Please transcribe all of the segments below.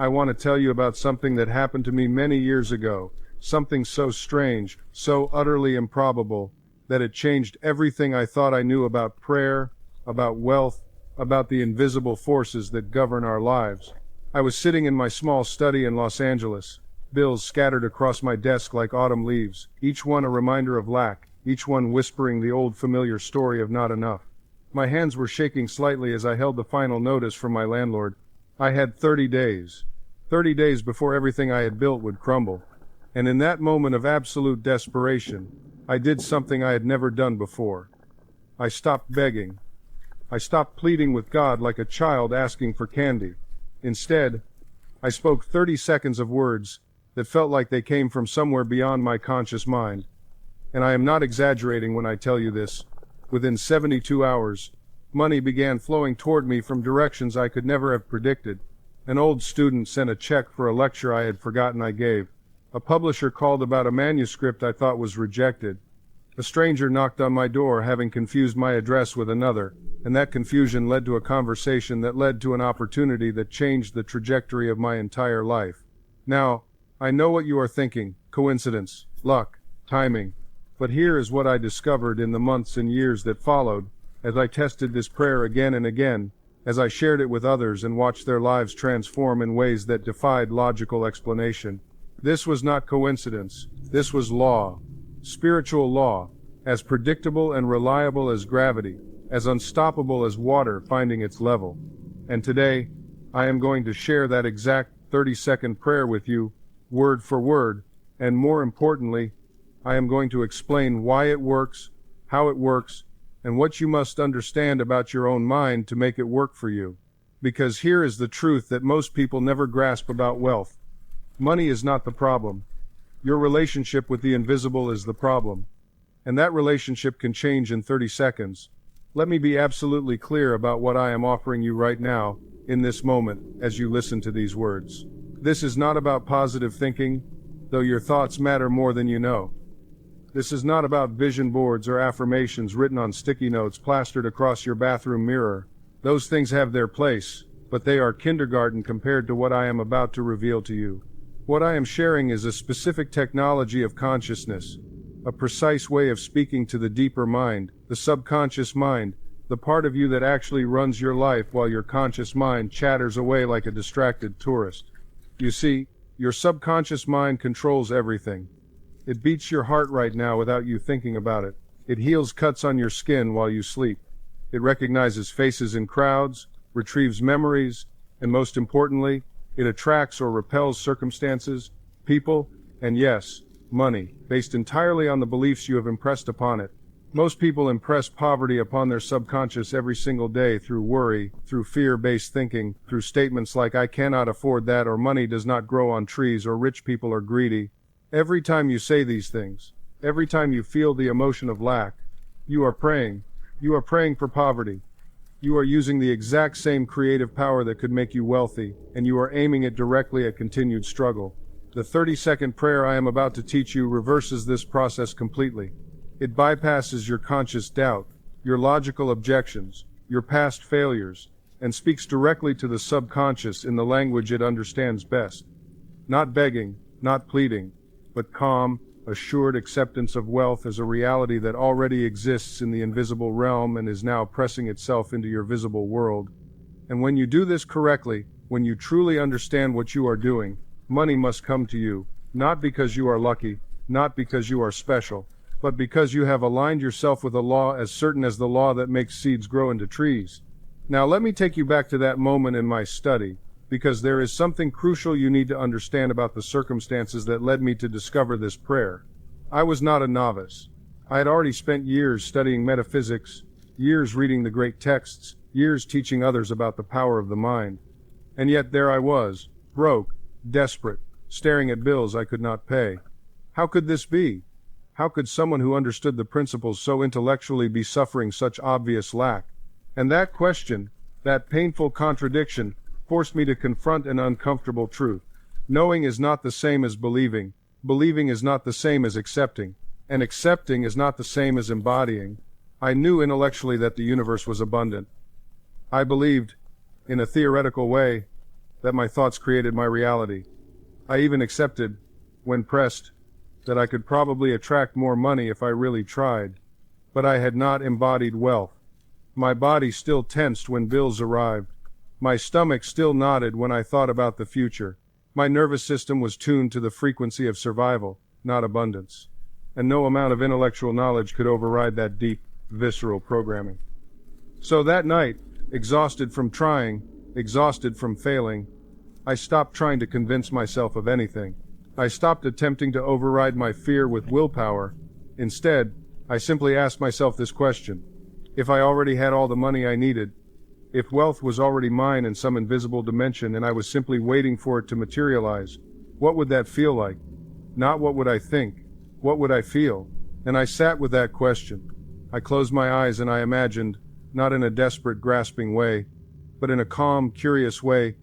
I want to tell you about something that happened to me many years ago, something so strange, so utterly improbable, that it changed everything I thought I knew about prayer, about wealth, about the invisible forces that govern our lives. I was sitting in my small study in Los Angeles, bills scattered across my desk like autumn leaves, each one a reminder of lack, each one whispering the old familiar story of not enough. My hands were shaking slightly as I held the final notice from my landlord. I had 30 days. 30 days before everything I had built would crumble. And in that moment of absolute desperation, I did something I had never done before. I stopped begging. I stopped pleading with God like a child asking for candy. Instead, I spoke 30 seconds of words that felt like they came from somewhere beyond my conscious mind. And I am not exaggerating when I tell you this. Within 72 hours, money began flowing toward me from directions I could never have predicted. An old student sent a check for a lecture I had forgotten I gave. A publisher called about a manuscript I thought was rejected. A stranger knocked on my door, having confused my address with another, and that confusion led to a conversation that led to an opportunity that changed the trajectory of my entire life. Now, I know what you are thinking: coincidence, luck, timing. But here is what I discovered in the months and years that followed, as I tested this prayer again and again, as I shared it with others and watched their lives transform in ways that defied logical explanation. This was not coincidence. This was law. Spiritual law, as predictable and reliable as gravity, as unstoppable as water finding its level. And today, I am going to share that exact 30-second prayer with you, word for word, and more importantly, I am going to explain why it works, how it works, and what you must understand about your own mind to make it work for you. Because here is the truth that most people never grasp about wealth. Money is not the problem. Your relationship with the invisible is the problem. And that relationship can change in 30 seconds. Let me be absolutely clear about what I am offering you right now, in this moment, as you listen to these words. This is not about positive thinking, though your thoughts matter more than you know. This is not about vision boards or affirmations written on sticky notes plastered across your bathroom mirror. Those things have their place, but they are kindergarten compared to what I am about to reveal to you. What I am sharing is a specific technology of consciousness, a precise way of speaking to the deeper mind, the subconscious mind, the part of you that actually runs your life while your conscious mind chatters away like a distracted tourist. You see, your subconscious mind controls everything. It beats your heart right now without you thinking about it. It heals cuts on your skin while you sleep. It recognizes faces in crowds, retrieves memories, and most importantly, it attracts or repels circumstances, people, and yes, money, based entirely on the beliefs you have impressed upon it. Most people impress poverty upon their subconscious every single day through worry, through fear-based thinking, through statements like "I cannot afford that," or "money does not grow on trees," or "rich people are greedy." Every time you say these things, every time you feel the emotion of lack, you are praying. You are praying for poverty. You are using the exact same creative power that could make you wealthy, and you are aiming it directly at continued struggle. The 30-second prayer I am about to teach you reverses this process completely. It bypasses your conscious doubt, your logical objections, your past failures, and speaks directly to the subconscious in the language it understands best. Not begging, not pleading, but calm, assured acceptance of wealth as a reality that already exists in the invisible realm and is now pressing itself into your visible world. And when you do this correctly, when you truly understand what you are doing, money must come to you, not because you are lucky, not because you are special, but because you have aligned yourself with a law as certain as the law that makes seeds grow into trees. Now let me take you back to that moment in my study, because there is something crucial you need to understand about the circumstances that led me to discover this prayer. I was not a novice. I had already spent years studying metaphysics, years reading the great texts, years teaching others about the power of the mind. And yet there I was, broke, desperate, staring at bills I could not pay. How could this be? How could someone who understood the principles so intellectually be suffering such obvious lack? And that question, that painful contradiction, forced me to confront an uncomfortable truth. Knowing is not the same as believing. Believing is not the same as accepting. And accepting is not the same as embodying. I knew intellectually that the universe was abundant. I believed, in a theoretical way, that my thoughts created my reality. I even accepted, when pressed, that I could probably attract more money if I really tried. But I had not embodied wealth. My body still tensed when bills arrived. My stomach still nodded when I thought about the future. My nervous system was tuned to the frequency of survival, not abundance. And no amount of intellectual knowledge could override that deep, visceral programming. So that night, exhausted from trying, exhausted from failing, I stopped trying to convince myself of anything. I stopped attempting to override my fear with willpower. Instead, I simply asked myself this question: if I already had all the money I needed, if wealth was already mine in some invisible dimension and I was simply waiting for it to materialize, what would that feel like? Not what would I think, what would I feel? And I sat with that question. I closed my eyes and I imagined, not in a desperate, grasping way, but in a calm, curious way,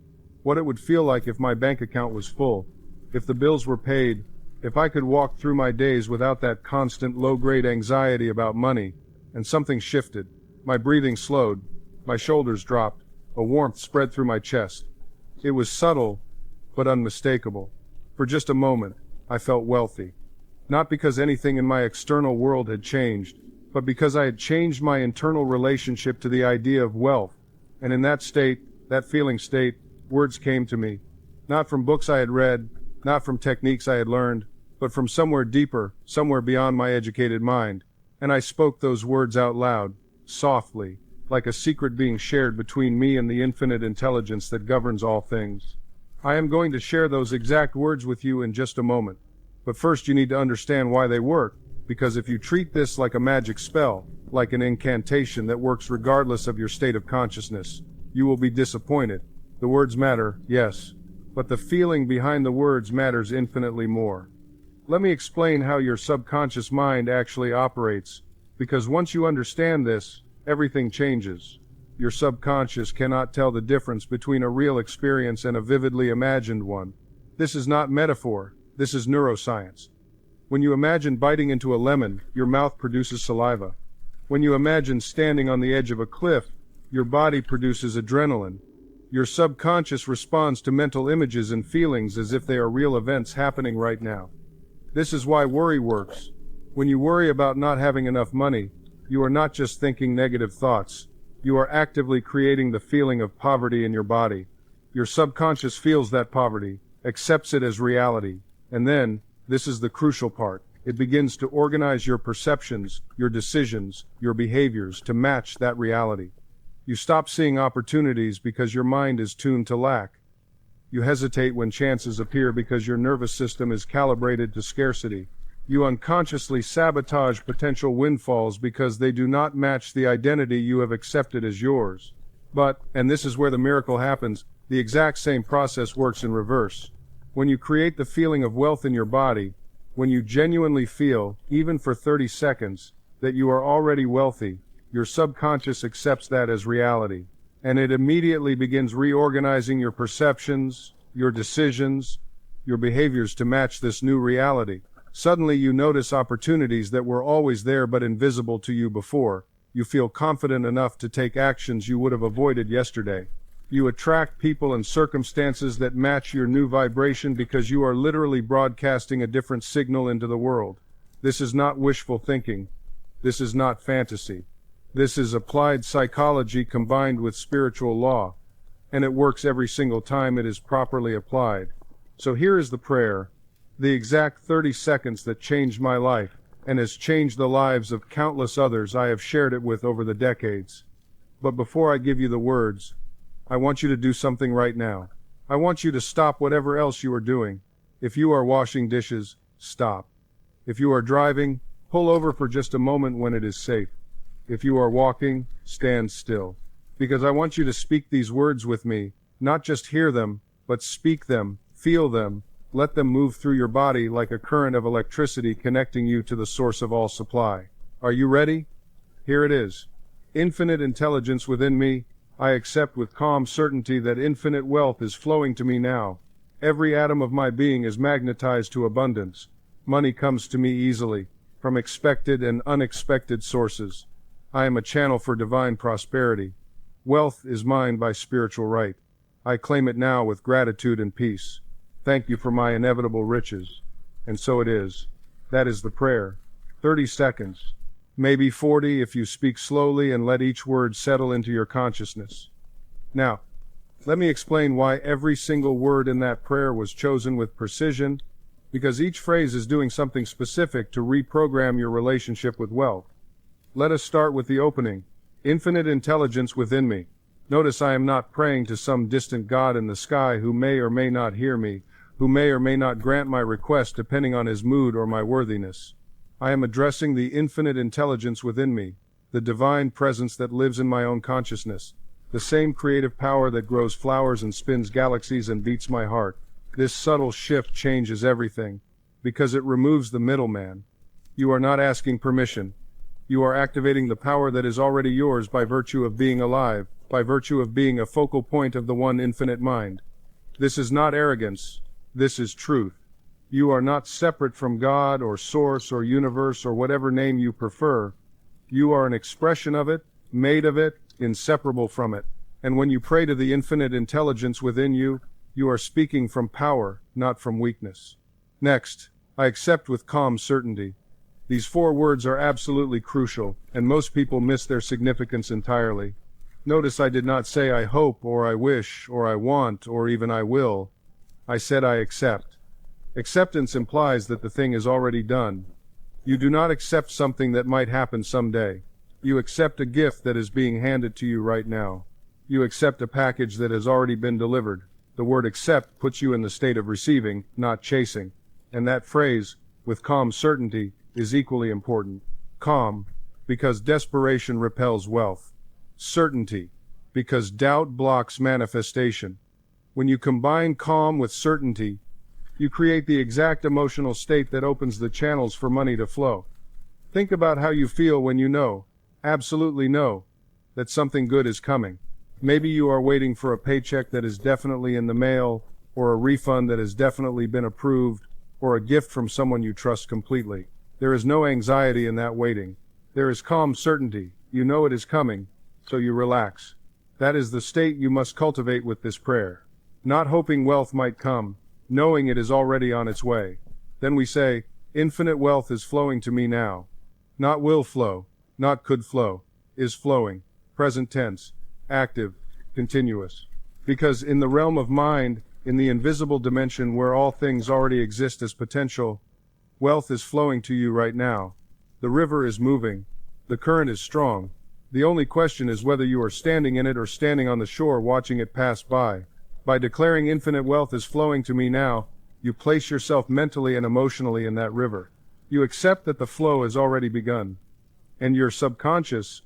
what it would feel like if my bank account was full, if the bills were paid, if I could walk through my days without that constant low-grade anxiety about money. And something shifted. My breathing slowed. My shoulders dropped. A warmth spread through my chest. It was subtle, but unmistakable. For just a moment, I felt wealthy. Not because anything in my external world had changed, but because I had changed my internal relationship to the idea of wealth. And in that state, that feeling state, words came to me. Not from books I had read, not from techniques I had learned, but from somewhere deeper, somewhere beyond my educated mind. And I spoke those words out loud, softly, like a secret being shared between me and the infinite intelligence that governs all things. I am going to share those exact words with you in just a moment. But first you need to understand why they work, because if you treat this like a magic spell, like an incantation that works regardless of your state of consciousness, you will be disappointed. The words matter, yes, but the feeling behind the words matters infinitely more. Let me explain how your subconscious mind actually operates, because once you understand this, everything changes. Your subconscious cannot tell the difference between a real experience and a vividly imagined one. This is not metaphor, this is neuroscience. When you imagine biting into a lemon, your mouth produces saliva. When you imagine standing on the edge of a cliff, your body produces adrenaline. Your subconscious responds to mental images and feelings as if they are real events happening right now. This is why worry works. When you worry about not having enough money, you are not just thinking negative thoughts. You are actively creating the feeling of poverty in your body. Your subconscious feels that poverty, accepts it as reality, and then, this is the crucial part, it begins to organize your perceptions, your decisions, your behaviors to match that reality. You stop seeing opportunities because your mind is tuned to lack. You hesitate when chances appear because your nervous system is calibrated to scarcity. You unconsciously sabotage potential windfalls because they do not match the identity you have accepted as yours. But, and this is where the miracle happens, the exact same process works in reverse. When you create the feeling of wealth in your body, when you genuinely feel, even for 30 seconds, that you are already wealthy, your subconscious accepts that as reality. And it immediately begins reorganizing your perceptions, your decisions, your behaviors to match this new reality. Suddenly you notice opportunities that were always there but invisible to you before. You feel confident enough to take actions you would have avoided yesterday. You attract people and circumstances that match your new vibration because you are literally broadcasting a different signal into the world. This is not wishful thinking. This is not fantasy. This is applied psychology combined with spiritual law, and it works every single time it is properly applied. So here is the prayer, the exact 30 seconds that changed my life, and has changed the lives of countless others I have shared it with over the decades. But before I give you the words, I want you to do something right now. I want you to stop whatever else you are doing. If you are washing dishes, stop. If you are driving, pull over for just a moment when it is safe. If you are walking, stand still. Because I want you to speak these words with me, not just hear them, but speak them, feel them, let them move through your body like a current of electricity connecting you to the source of all supply. Are you ready? Here it is. Infinite intelligence within me, I accept with calm certainty that infinite wealth is flowing to me now. Every atom of my being is magnetized to abundance. Money comes to me easily, from expected and unexpected sources. I am a channel for divine prosperity. Wealth is mine by spiritual right. I claim it now with gratitude and peace. Thank you for my inevitable riches. And so it is. That is the prayer. 30 seconds. Maybe 40 if you speak slowly and let each word settle into your consciousness. Now, let me explain why every single word in that prayer was chosen with precision, because each phrase is doing something specific to reprogram your relationship with wealth. Let us start with the opening. Infinite intelligence within me. Notice I am not praying to some distant God in the sky who may or may not hear me, who may or may not grant my request depending on his mood or my worthiness. I am addressing the infinite intelligence within me, the divine presence that lives in my own consciousness, the same creative power that grows flowers and spins galaxies and beats my heart. This subtle shift changes everything, because it removes the middleman. You are not asking permission. You are activating the power that is already yours by virtue of being alive, by virtue of being a focal point of the one infinite mind. This is not arrogance. This is truth. You are not separate from God or source or universe or whatever name you prefer. You are an expression of it, made of it, inseparable from it. And when you pray to the infinite intelligence within you, you are speaking from power, not from weakness. Next, I accept with calm certainty. These 4 words are absolutely crucial, and most people miss their significance entirely. Notice I did not say I hope, or I wish, or I want, or even I will. I said I accept. Acceptance implies that the thing is already done. You do not accept something that might happen someday. You accept a gift that is being handed to you right now. You accept a package that has already been delivered. The word accept puts you in the state of receiving, not chasing. And that phrase, with calm certainty, is equally important. Calm, because desperation repels wealth. Certainty, because doubt blocks manifestation. When you combine calm with certainty, you create the exact emotional state that opens the channels for money to flow. Think about how you feel when you know, absolutely know, that something good is coming. Maybe you are waiting for a paycheck that is definitely in the mail, or a refund that has definitely been approved, or a gift from someone you trust completely. There is no anxiety in that waiting. There is calm certainty. You know it is coming, so you relax. That is the state you must cultivate with this prayer. Not hoping wealth might come, knowing it is already on its way. Then we say, infinite wealth is flowing to me now. Not will flow, not could flow, is flowing. Present tense, active, continuous. Because in the realm of mind, in the invisible dimension where all things already exist as potential, wealth is flowing to you right now. The river is moving. The current is strong. The only question is whether you are standing in it or standing on the shore watching it pass by. By declaring infinite wealth is flowing to me now, you place yourself mentally and emotionally in that river. You accept that the flow has already begun. And your subconscious,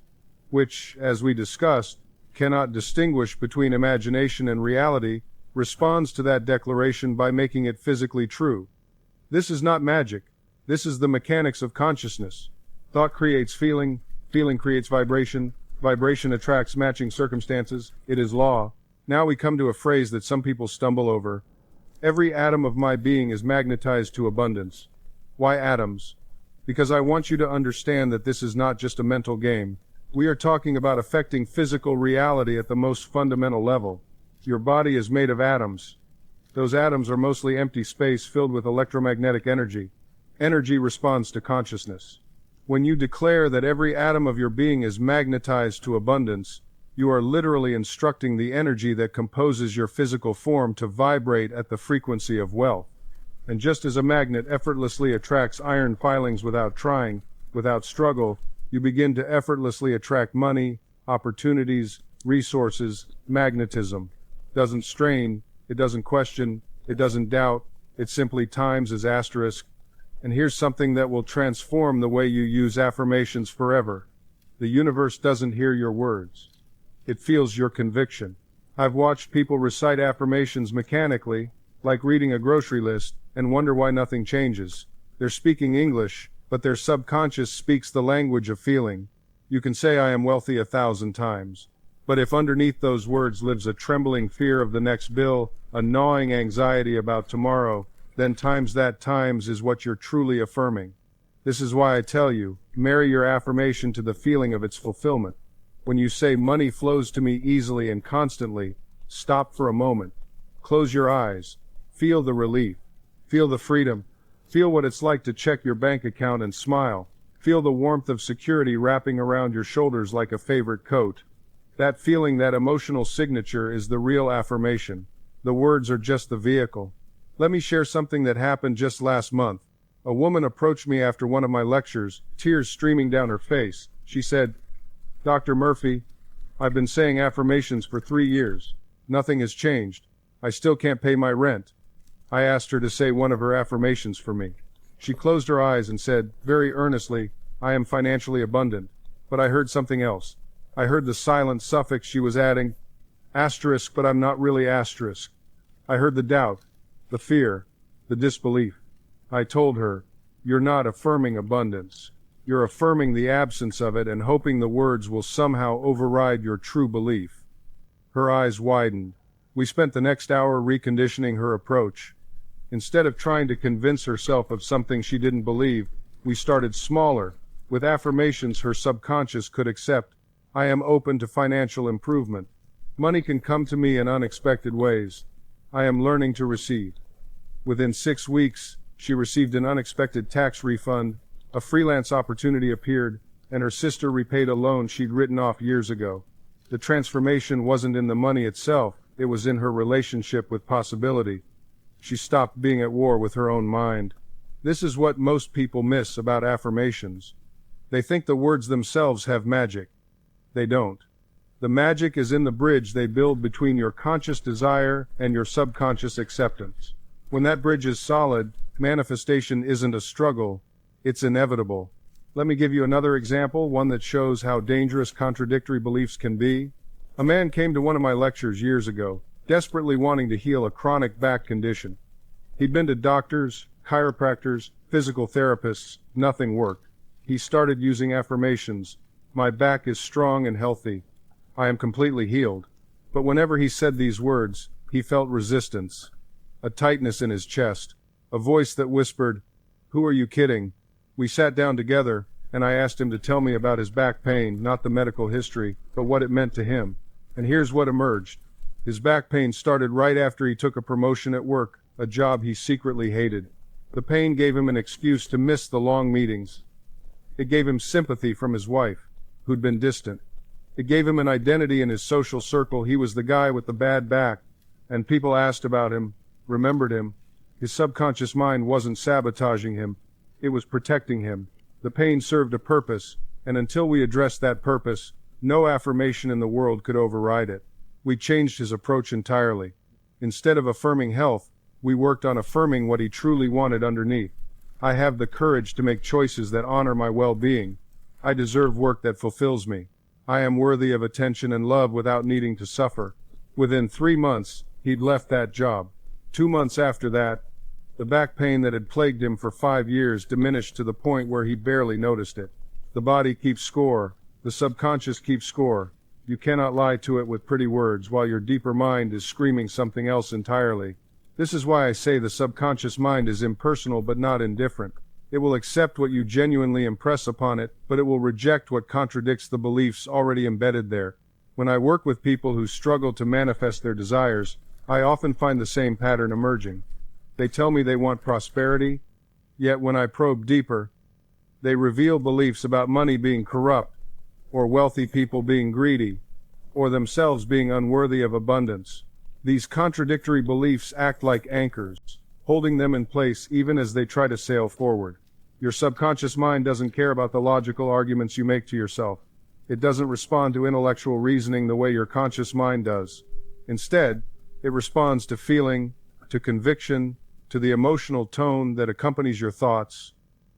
which, as we discussed, cannot distinguish between imagination and reality, responds to that declaration by making it physically true. This is not magic. This is the mechanics of consciousness. Thought creates feeling, feeling creates vibration, vibration attracts matching circumstances. It is law. Now we come to a phrase that some people stumble over. Every atom of my being is magnetized to abundance. Why atoms? Because I want you to understand that this is not just a mental game. We are talking about affecting physical reality at the most fundamental level. Your body is made of atoms. Those atoms are mostly empty space filled with electromagnetic energy. Energy responds to consciousness. When you declare that every atom of your being is magnetized to abundance, you are literally instructing the energy that composes your physical form to vibrate at the frequency of wealth. And just as a magnet effortlessly attracts iron filings without trying, without struggle, you begin to effortlessly attract money, opportunities, resources, magnetism. Doesn't strain, it doesn't question, it doesn't doubt, it simply times as asterisk. And here's something that will transform the way you use affirmations forever. The universe doesn't hear your words. It feels your conviction. I've watched people recite affirmations mechanically, like reading a grocery list, and wonder why nothing changes. They're speaking English, but their subconscious speaks the language of feeling. You can say I am wealthy 1,000 times. But if underneath those words lives a trembling fear of the next bill, a gnawing anxiety about tomorrow, then times that times is what you're truly affirming. This is why I tell you, marry your affirmation to the feeling of its fulfillment. When you say money flows to me easily and constantly, Stop for a moment. Close your eyes. Feel the relief. Feel the freedom. Feel what it's like to check your bank account and smile. Feel the warmth of security wrapping around your shoulders like a favorite coat. That feeling, that emotional signature, is the real affirmation. The words are just the vehicle. Let me share something that happened just last month. A woman approached me after one of my lectures, tears streaming down her face. She said, "Dr. Murphy, I've been saying affirmations for 3 years. Nothing has changed. I still can't pay my rent." I asked her to say one of her affirmations for me. She closed her eyes and said, very earnestly, "I am financially abundant." But I heard something else. I heard the silent suffix she was adding, asterisk, but I'm not really asterisk. I heard the doubt, the fear, the disbelief. I told her, "You're not affirming abundance. You're affirming the absence of it and hoping the words will somehow override your true belief." Her eyes widened. We spent the next hour reconditioning her approach. Instead of trying to convince herself of something she didn't believe, we started smaller, with affirmations her subconscious could accept. I am open to financial improvement. Money can come to me in unexpected ways. I am learning to receive. Within 6 weeks, she received an unexpected tax refund, a freelance opportunity appeared, and her sister repaid a loan she'd written off years ago. The transformation wasn't in the money itself, it was in her relationship with possibility. She stopped being at war with her own mind. This is what most people miss about affirmations. They think the words themselves have magic. They don't. The magic is in the bridge they build between your conscious desire and your subconscious acceptance. When that bridge is solid, manifestation isn't a struggle, it's inevitable. Let me give you another example, one that shows how dangerous contradictory beliefs can be. A man came to one of my lectures years ago, desperately wanting to heal a chronic back condition. He'd been to doctors, chiropractors, physical therapists, nothing worked. He started using affirmations. "My back is strong and healthy. I am completely healed." But whenever he said these words, he felt resistance, a tightness in his chest, a voice that whispered, "Who are you kidding?" We sat down together, and I asked him to tell me about his back pain, not the medical history, but what it meant to him. And here's what emerged. His back pain started right after he took a promotion at work, a job he secretly hated. The pain gave him an excuse to miss the long meetings. It gave him sympathy from his wife, who'd been distant. It gave him an identity in his social circle. He was the guy with the bad back, and people asked about him, remembered him. His subconscious mind wasn't sabotaging him, it was protecting him. The pain served a purpose, and until we addressed that purpose, no affirmation in the world could override it. We changed his approach entirely. Instead of affirming health, we worked on affirming what he truly wanted underneath. I have the courage to make choices that honor my well-being. I deserve work that fulfills me. I am worthy of attention and love without needing to suffer. Within 3 months, he'd left that job. 2 months after that, the back pain that had plagued him for 5 years diminished to the point where he barely noticed it. The body keeps score. The subconscious keeps score. You cannot lie to it with pretty words while your deeper mind is screaming something else entirely. This is why I say the subconscious mind is impersonal but not indifferent. It will accept what you genuinely impress upon it, but it will reject what contradicts the beliefs already embedded there. When I work with people who struggle to manifest their desires, I often find the same pattern emerging. They tell me they want prosperity, yet when I probe deeper, they reveal beliefs about money being corrupt, or wealthy people being greedy, or themselves being unworthy of abundance. These contradictory beliefs act like anchors, holding them in place even as they try to sail forward. Your subconscious mind doesn't care about the logical arguments you make to yourself. It doesn't respond to intellectual reasoning the way your conscious mind does. Instead, it responds to feeling, to conviction, to the emotional tone that accompanies your thoughts.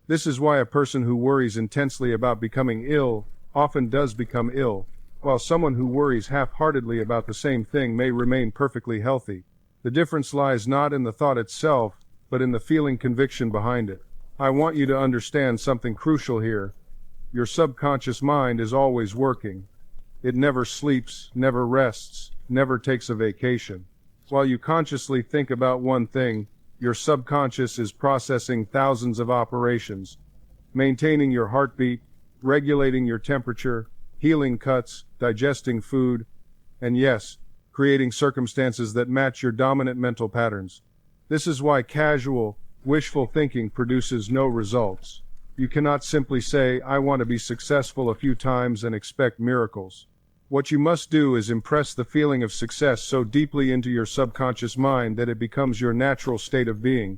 This is why a person who worries intensely about becoming ill often does become ill, while someone who worries half-heartedly about the same thing may remain perfectly healthy. The difference lies not in the thought itself, but in the feeling conviction behind it. I want you to understand something crucial here. Your subconscious mind is always working. It never sleeps, never rests, never takes a vacation. While you consciously think about one thing, your subconscious is processing thousands of operations, maintaining your heartbeat, regulating your temperature, healing cuts, digesting food, and yes, creating circumstances that match your dominant mental patterns. This is why casual, wishful thinking produces no results. You cannot simply say, "I want to be successful" a few times and expect miracles. What you must do is impress the feeling of success so deeply into your subconscious mind that it becomes your natural state of being.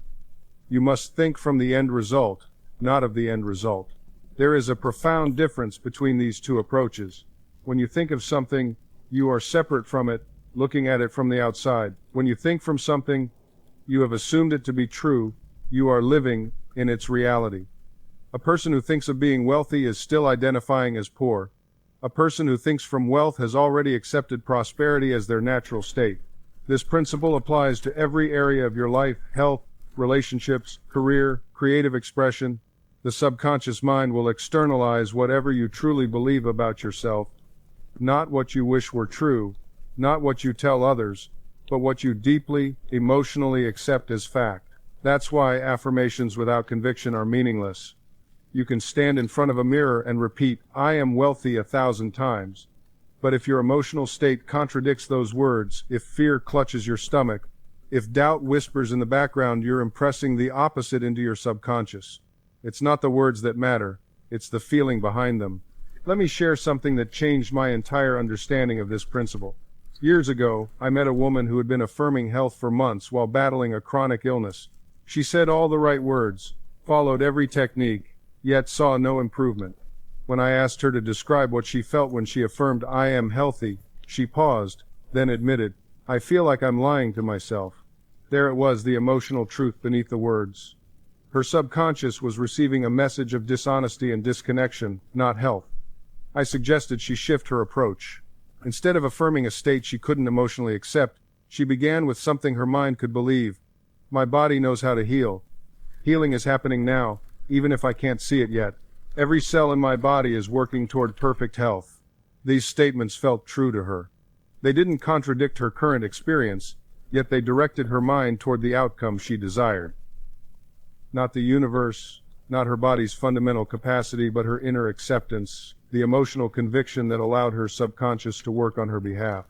You must think from the end result, not of the end result. There is a profound difference between these two approaches. When you think of something, you are separate from it, looking at it from the outside. When you think from something, you have assumed it to be true, you are living in its reality. A person who thinks of being wealthy is still identifying as poor. A person who thinks from wealth has already accepted prosperity as their natural state. This principle applies to every area of your life: health, relationships, career, creative expression. The subconscious mind will externalize whatever you truly believe about yourself, not what you wish were true, not what you tell others, but what you deeply, emotionally accept as fact. That's why affirmations without conviction are meaningless. You can stand in front of a mirror and repeat, "I am wealthy" 1,000 times. But if your emotional state contradicts those words, if fear clutches your stomach, if doubt whispers in the background, you're impressing the opposite into your subconscious. It's not the words that matter, it's the feeling behind them. Let me share something that changed my entire understanding of this principle. Years ago, I met a woman who had been affirming health for months while battling a chronic illness. She said all the right words, followed every technique, yet saw no improvement. When I asked her to describe what she felt when she affirmed, "I am healthy," she paused, then admitted, "I feel like I'm lying to myself." There it was, the emotional truth beneath the words. Her subconscious was receiving a message of dishonesty and disconnection, not health. I suggested she shift her approach. Instead of affirming a state she couldn't emotionally accept, she began with something her mind could believe. "My body knows how to heal. Healing is happening now, even if I can't see it yet. Every cell in my body is working toward perfect health." These statements felt true to her. They didn't contradict her current experience, yet they directed her mind toward the outcome she desired. Not the universe, not her body's fundamental capacity, but her inner acceptance, the emotional conviction that allowed her subconscious to work on her behalf.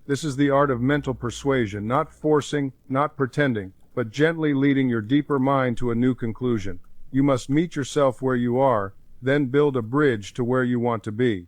This is the art of mental persuasion, not forcing, not pretending, but gently leading your deeper mind to a new conclusion. You must meet yourself where you are, then build a bridge to where you want to be.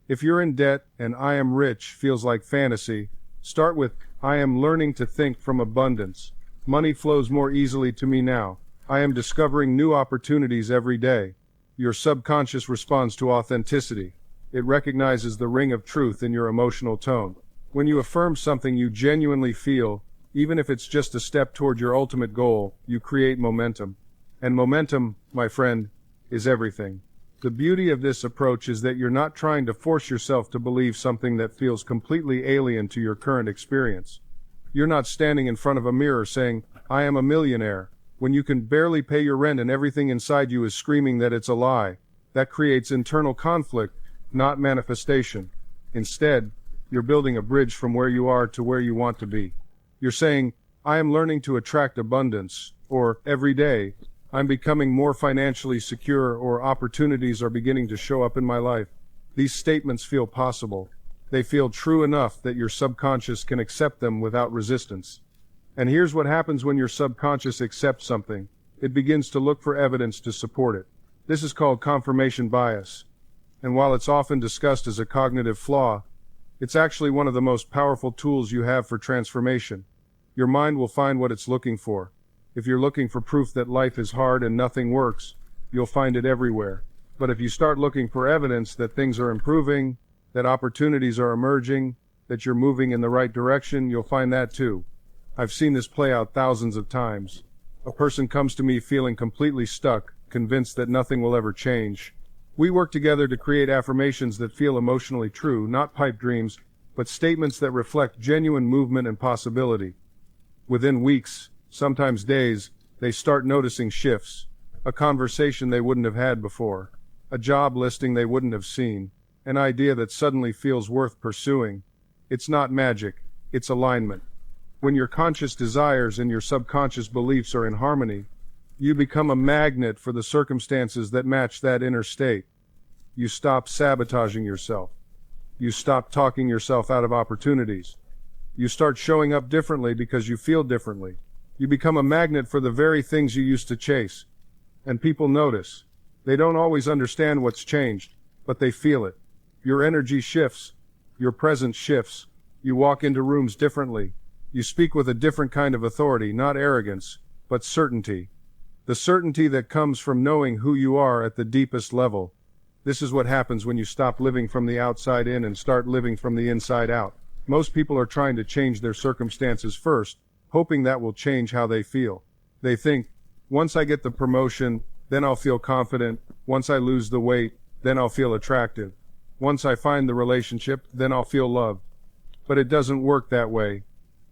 If you're in debt and "I am rich" feels like fantasy, start with, "I am learning to think from abundance. Money flows more easily to me now. I am discovering new opportunities every day." Your subconscious responds to authenticity. It recognizes the ring of truth in your emotional tone. When you affirm something you genuinely feel, even if it's just a step toward your ultimate goal, you create momentum. And momentum, my friend, is everything. The beauty of this approach is that you're not trying to force yourself to believe something that feels completely alien to your current experience. You're not standing in front of a mirror saying, "I am a millionaire," when you can barely pay your rent and everything inside you is screaming that it's a lie. That creates internal conflict, not manifestation. Instead, you're building a bridge from where you are to where you want to be. You're saying, "I am learning to attract abundance," or "every day I'm becoming more financially secure," or "opportunities are beginning to show up in my life." These statements feel possible. They feel true enough that your subconscious can accept them without resistance. And here's what happens when your subconscious accepts something. It begins to look for evidence to support it. This is called confirmation bias. And while it's often discussed as a cognitive flaw, it's actually one of the most powerful tools you have for transformation. Your mind will find what it's looking for. If you're looking for proof that life is hard and nothing works, you'll find it everywhere. But if you start looking for evidence that things are improving, that opportunities are emerging, that you're moving in the right direction, you'll find that too. I've seen this play out thousands of times. A person comes to me feeling completely stuck, convinced that nothing will ever change. We work together to create affirmations that feel emotionally true, not pipe dreams, but statements that reflect genuine movement and possibility. Within weeks, sometimes days, they start noticing shifts. A conversation they wouldn't have had before. A job listing they wouldn't have seen. An idea that suddenly feels worth pursuing. It's not magic, it's alignment. When your conscious desires and your subconscious beliefs are in harmony, you become a magnet for the circumstances that match that inner state. You stop sabotaging yourself. You stop talking yourself out of opportunities. You start showing up differently because you feel differently. You become a magnet for the very things you used to chase. And people notice. They don't always understand what's changed, but they feel it. Your energy shifts. Your presence shifts. You walk into rooms differently. You speak with a different kind of authority, not arrogance, but certainty. The certainty that comes from knowing who you are at the deepest level. This is what happens when you stop living from the outside in and start living from the inside out. Most people are trying to change their circumstances first, hoping that will change how they feel. They think, once I get the promotion, then I'll feel confident. Once I lose the weight, then I'll feel attractive. Once I find the relationship, then I'll feel loved. But it doesn't work that way.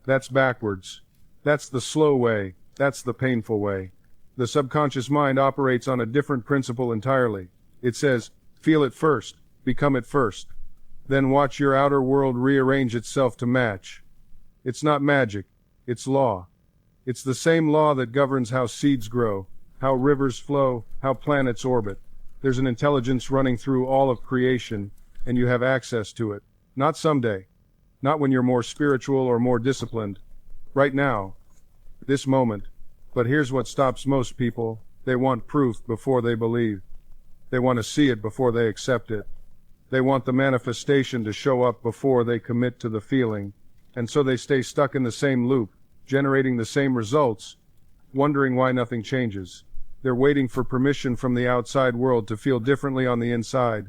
That's backwards. That's the slow way. That's the painful way. The subconscious mind operates on a different principle entirely. It says, feel it first, become it first. Then watch your outer world rearrange itself to match. It's not magic, it's law. It's the same law that governs how seeds grow, how rivers flow, how planets orbit. There's an intelligence running through all of creation, and you have access to it. Not someday. Not when you're more spiritual or more disciplined. Right now. This moment. But here's what stops most people. They want proof before they believe. They want to see it before they accept it. They want the manifestation to show up before they commit to the feeling. And so they stay stuck in the same loop, generating the same results, wondering why nothing changes. They're waiting for permission from the outside world to feel differently on the inside.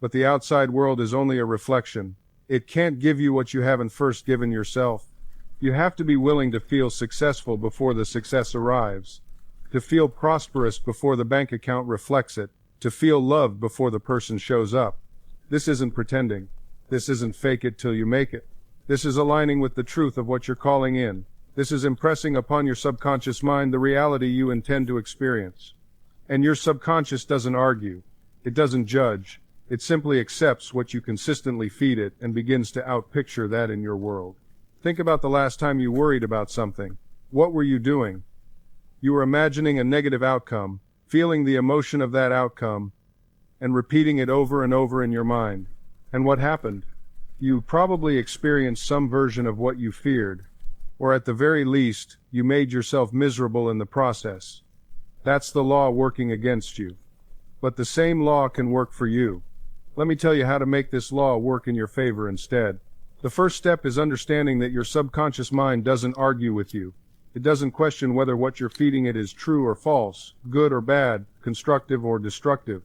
But the outside world is only a reflection. It can't give you what you haven't first given yourself. You have to be willing to feel successful before the success arrives, to feel prosperous before the bank account reflects it, to feel loved before the person shows up. This isn't pretending. This isn't fake it till you make it. This is aligning with the truth of what you're calling in. This is impressing upon your subconscious mind the reality you intend to experience. And your subconscious doesn't argue. It doesn't judge. It simply accepts what you consistently feed it and begins to outpicture that in your world. Think about the last time you worried about something. What were you doing? You were imagining a negative outcome, feeling the emotion of that outcome, and repeating it over and over in your mind. And what happened? You probably experienced some version of what you feared, or at the very least, you made yourself miserable in the process. That's the law working against you. But the same law can work for you. Let me tell you how to make this law work in your favor instead. The first step is understanding that your subconscious mind doesn't argue with you. It doesn't question whether what you're feeding it is true or false, good or bad, constructive or destructive.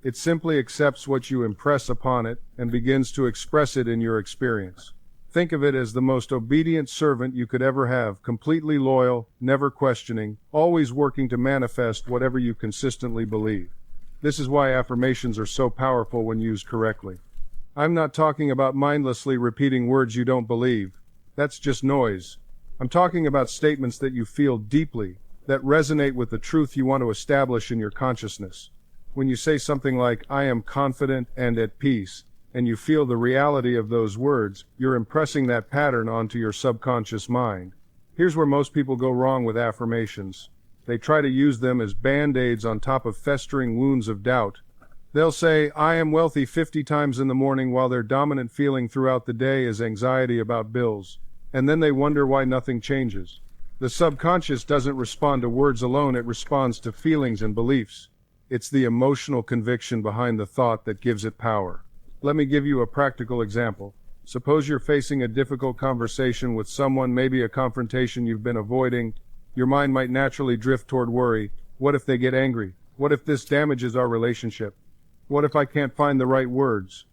It simply accepts what you impress upon it and begins to express it in your experience. Think of it as the most obedient servant you could ever have, completely loyal, never questioning, always working to manifest whatever you consistently believe. This is why affirmations are so powerful when used correctly. I'm not talking about mindlessly repeating words you don't believe. That's just noise. I'm talking about statements that you feel deeply, that resonate with the truth you want to establish in your consciousness. When you say something like, I am confident and at peace, and you feel the reality of those words, you're impressing that pattern onto your subconscious mind. Here's where most people go wrong with affirmations. They try to use them as band-aids on top of festering wounds of doubt. They'll say, I am wealthy 50 times in the morning while their dominant feeling throughout the day is anxiety about bills. And then they wonder why nothing changes. The subconscious doesn't respond to words alone, it responds to feelings and beliefs. It's the emotional conviction behind the thought that gives it power. Let me give you a practical example. Suppose you're facing a difficult conversation with someone, maybe a confrontation you've been avoiding. Your mind might naturally drift toward worry. What if they get angry? What if this damages our relationship? What if I can't find the right words?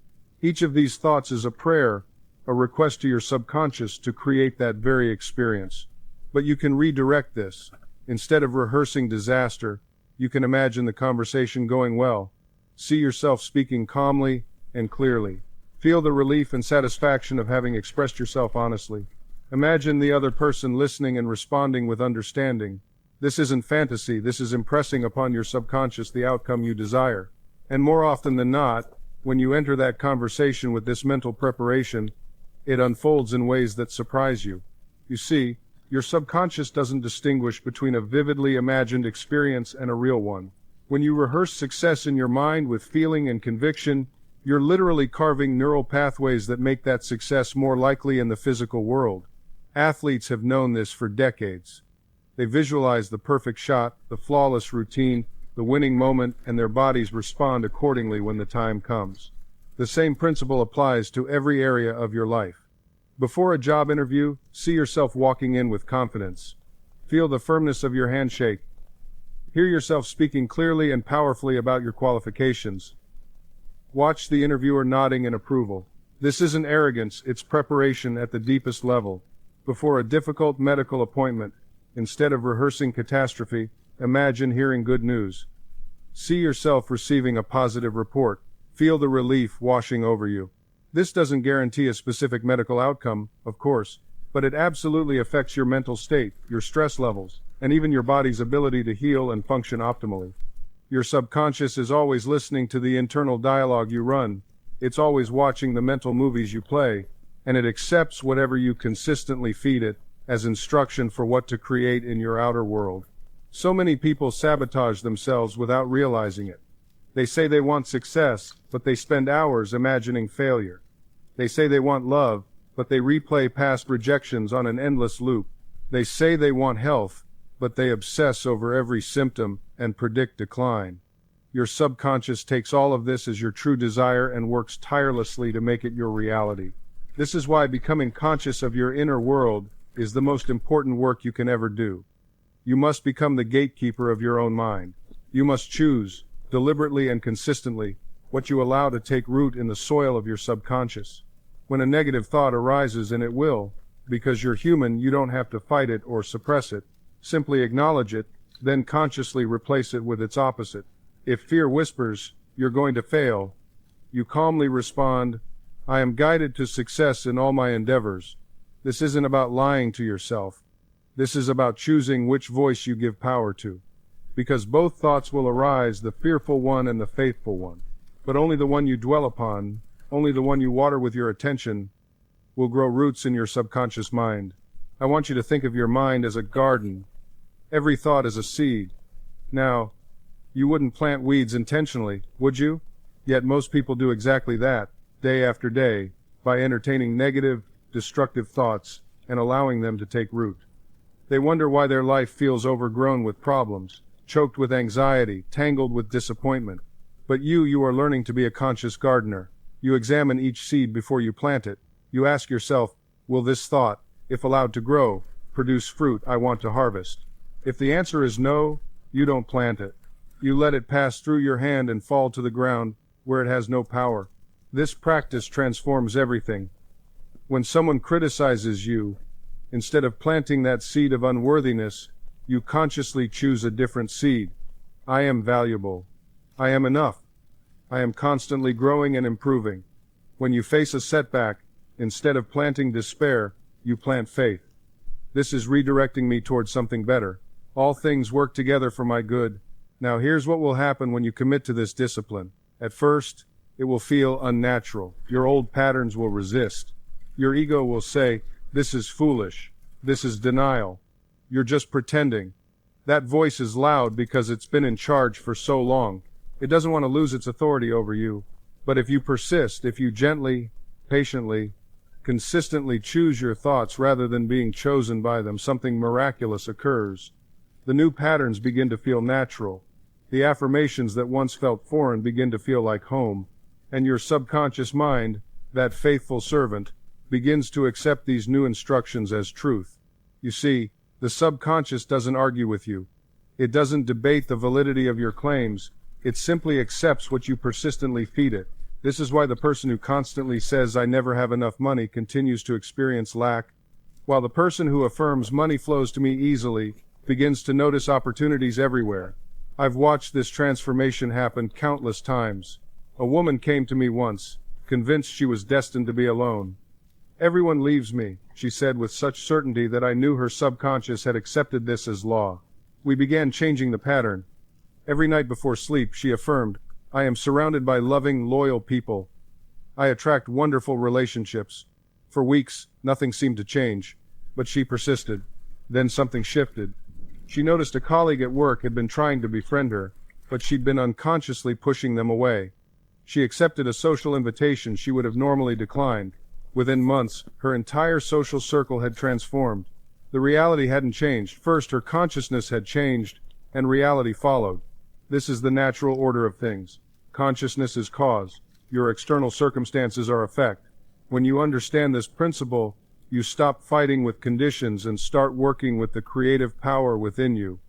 Each of these thoughts is a prayer, a request to your subconscious to create that very experience. But you can redirect this. Instead of rehearsing disaster, you can imagine the conversation going well. See yourself speaking calmly and clearly. Feel the relief and satisfaction of having expressed yourself honestly. Imagine the other person listening and responding with understanding. This isn't fantasy, this is impressing upon your subconscious the outcome you desire. And more often than not, when you enter that conversation with this mental preparation, it unfolds in ways that surprise you. You see, your subconscious doesn't distinguish between a vividly imagined experience and a real one. When you rehearse success in your mind with feeling and conviction, You're literally carving neural pathways that make that success more likely in the physical world. Athletes have known this for decades. They visualize the perfect shot, the flawless routine, the winning moment, and their bodies respond accordingly when the time comes. The same principle applies to every area of your life. Before a job interview, see yourself walking in with confidence. Feel the firmness of your handshake. Hear yourself speaking clearly and powerfully about your qualifications. Watch the interviewer nodding in approval. This isn't arrogance, it's preparation at the deepest level. Before a difficult medical appointment, instead of rehearsing catastrophe, imagine hearing good news. See yourself receiving a positive report. Feel the relief washing over you. This doesn't guarantee a specific medical outcome, of course, but it absolutely affects your mental state, your stress levels, and even your body's ability to heal and function optimally. Your subconscious is always listening to the internal dialogue you run. It's always watching the mental movies you play, and it accepts whatever you consistently feed it as instruction for what to create in your outer world. So many people sabotage themselves without realizing it. They say they want success, but they spend hours imagining failure. They say they want love, but they replay past rejections on an endless loop. They say they want health, but they obsess over every symptom and predict decline. Your subconscious takes all of this as your true desire and works tirelessly to make it your reality. This is why becoming conscious of your inner world is the most important work you can ever do. You must become the gatekeeper of your own mind. You must choose, deliberately and consistently, what you allow to take root in the soil of your subconscious. When a negative thought arises, and it will, because you're human, you don't have to fight it or suppress it. Simply acknowledge it, then consciously replace it with its opposite. If fear whispers, "You're going to fail," you calmly respond, "I am guided to success in all my endeavors." This isn't about lying to yourself. This is about choosing which voice you give power to. Because both thoughts will arise, the fearful one and the faithful one. But only the one you dwell upon, only the one you water with your attention, will grow roots in your subconscious mind. I want you to think of your mind as a garden. Every thought is a seed. Now, you wouldn't plant weeds intentionally, would you? Yet most people do exactly that, day after day, by entertaining negative, destructive thoughts and allowing them to take root. They wonder why their life feels overgrown with problems, choked with anxiety, tangled with disappointment. But you are learning to be a conscious gardener. You examine each seed before you plant it. You ask yourself, will this thought, if allowed to grow, produce fruit I want to harvest? If the answer is no, you don't plant it. You let it pass through your hand and fall to the ground where it has no power. This practice transforms everything. When someone criticizes you, instead of planting that seed of unworthiness, you consciously choose a different seed. I am valuable. I am enough. I am constantly growing and improving. When you face a setback, instead of planting despair, you plant faith. This is redirecting me towards something better. All things work together for my good. Now here's what will happen when you commit to this discipline. At first, it will feel unnatural. Your old patterns will resist. Your ego will say, "This is foolish. This is denial. You're just pretending." That voice is loud because it's been in charge for so long. It doesn't want to lose its authority over you. But if you persist, if you gently, patiently, consistently choose your thoughts rather than being chosen by them, something miraculous occurs. The new patterns begin to feel natural. The affirmations that once felt foreign begin to feel like home. And your subconscious mind, that faithful servant, begins to accept these new instructions as truth. You see, the subconscious doesn't argue with you. It doesn't debate the validity of your claims. It simply accepts what you persistently feed it. This is why the person who constantly says, "I never have enough money," continues to experience lack, while the person who affirms, "Money flows to me easily," begins to notice opportunities everywhere. I've watched this transformation happen countless times. A woman came to me once, convinced she was destined to be alone. "Everyone leaves me," she said with such certainty that I knew her subconscious had accepted this as law. We began changing the pattern. Every night before sleep, she affirmed, "I am surrounded by loving, loyal people. I attract wonderful relationships." For weeks, nothing seemed to change, but she persisted. Then something shifted. She noticed a colleague at work had been trying to befriend her, but she'd been unconsciously pushing them away. She accepted a social invitation she would have normally declined. Within months, her entire social circle had transformed. The reality hadn't changed. First, her consciousness had changed, and reality followed. This is the natural order of things. Consciousness is cause. Your external circumstances are effect. When you understand this principle, you stop fighting with conditions and start working with the creative power within you.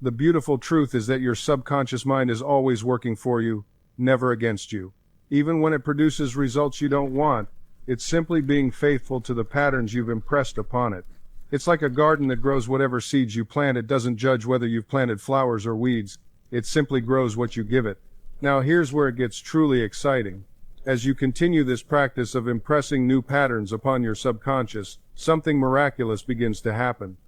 The beautiful truth is that your subconscious mind is always working for you, never against you. Even when it produces results you don't want, it's simply being faithful to the patterns you've impressed upon it. It's like a garden that grows whatever seeds you plant. It doesn't judge whether you've planted flowers or weeds. It simply grows what you give it. Now here's where it gets truly exciting. As you continue this practice of impressing new patterns upon your subconscious, something miraculous begins to happen.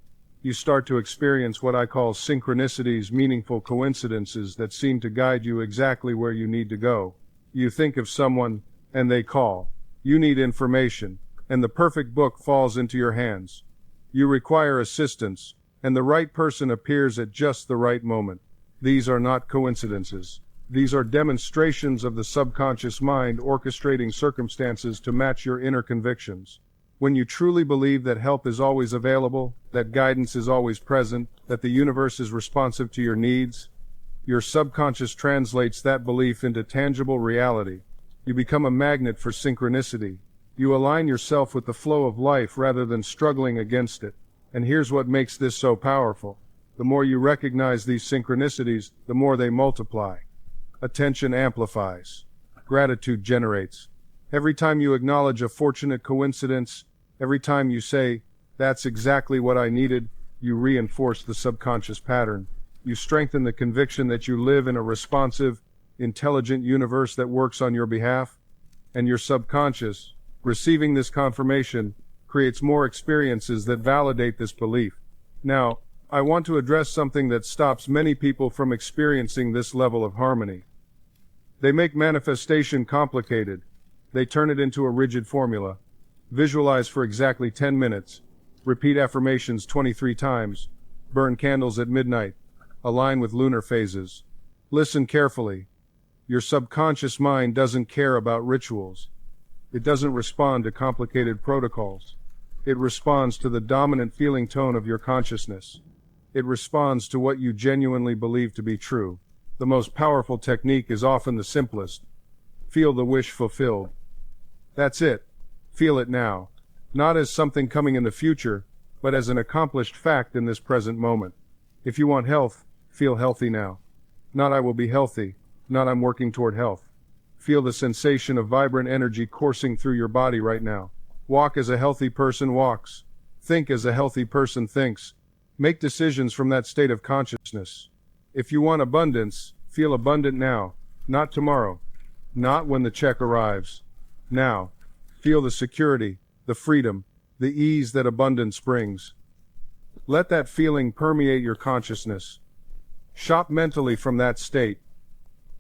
You start to experience what I call synchronicities, meaningful coincidences that seem to guide you exactly where you need to go. You think of someone, and they call. You need information, and the perfect book falls into your hands. You require assistance, and the right person appears at just the right moment. These are not coincidences. These are demonstrations of the subconscious mind orchestrating circumstances to match your inner convictions. When you truly believe that help is always available, that guidance is always present, that the universe is responsive to your needs, your subconscious translates that belief into tangible reality. You become a magnet for synchronicity. You align yourself with the flow of life rather than struggling against it. And here's what makes this so powerful. The more you recognize these synchronicities, the more they multiply. Attention amplifies. Gratitude generates. Every time you acknowledge a fortunate coincidence, every time you say, "That's exactly what I needed," you reinforce the subconscious pattern. You strengthen the conviction that you live in a responsive, intelligent universe that works on your behalf. And your subconscious, receiving this confirmation, creates more experiences that validate this belief. Now, I want to address something that stops many people from experiencing this level of harmony. They make manifestation complicated. They turn it into a rigid formula. Visualize for exactly 10 minutes. Repeat affirmations 23 times. Burn candles at midnight. Align with lunar phases. Listen carefully. Your subconscious mind doesn't care about rituals. It doesn't respond to complicated protocols. It responds to the dominant feeling tone of your consciousness. It responds to what you genuinely believe to be true. The most powerful technique is often the simplest. Feel the wish fulfilled. That's it. Feel it now. Not as something coming in the future, but as an accomplished fact in this present moment. If you want health, feel healthy now. Not "I will be healthy," not "I'm working toward health." Feel the sensation of vibrant energy coursing through your body right now. Walk as a healthy person walks. Think as a healthy person thinks. Make decisions from that state of consciousness. If you want abundance, feel abundant now, not tomorrow, not when the check arrives. Now, feel the security, the freedom, the ease that abundance brings. Let that feeling permeate your consciousness. Shop mentally from that state.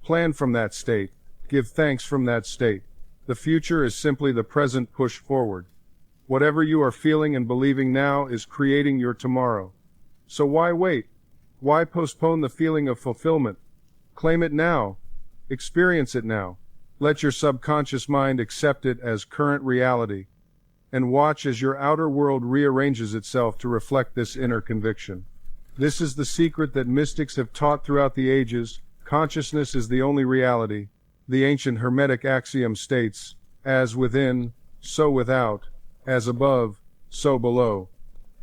Plan from that state. Give thanks from that state. The future is simply the present pushed forward. Whatever you are feeling and believing now is creating your tomorrow. So why wait? Why postpone the feeling of fulfillment? Claim it now. Experience it now. Let your subconscious mind accept it as current reality. And watch as your outer world rearranges itself to reflect this inner conviction. This is the secret that mystics have taught throughout the ages. Consciousness is the only reality. The ancient Hermetic axiom states, "As within, so without. As above, so below."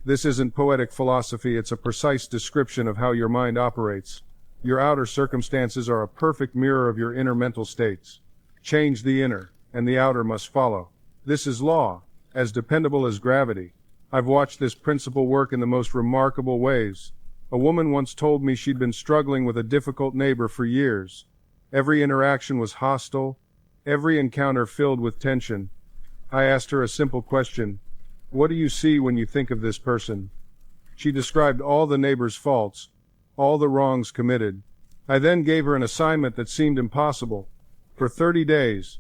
This isn't poetic philosophy, it's a precise description of how your mind operates. Your outer circumstances are a perfect mirror of your inner mental states. Change the inner, and the outer must follow. This is law, as dependable as gravity. I've watched this principle work in the most remarkable ways. A woman once told me she'd been struggling with a difficult neighbor for years. Every interaction was hostile, every encounter filled with tension. I asked her a simple question: "What do you see when you think of this person?" She described all the neighbor's faults, all the wrongs committed. I then gave her an assignment that seemed impossible. For 30 days,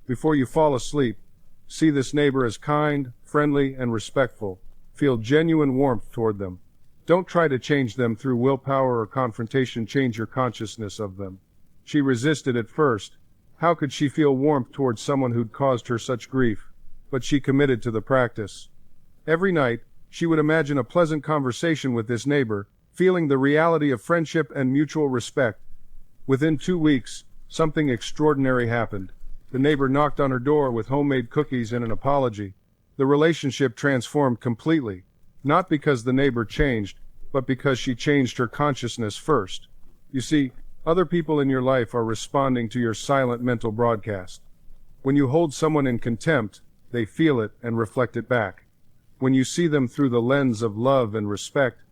before you fall asleep, see this neighbor as kind, friendly, and respectful. Feel genuine warmth toward them. Don't try to change them through willpower or confrontation. Change your consciousness of them. She resisted at first. How could she feel warmth towards someone who'd caused her such grief? But she committed to the practice. Every night, she would imagine a pleasant conversation with this neighbor, feeling the reality of friendship and mutual respect. Within 2 weeks, something extraordinary happened. The neighbor knocked on her door with homemade cookies and an apology. The relationship transformed completely, not because the neighbor changed, but because she changed her consciousness first. You see, other people in your life are responding to your silent mental broadcast. When you hold someone in contempt, they feel it and reflect it back. When you see them through the lens of love and respect,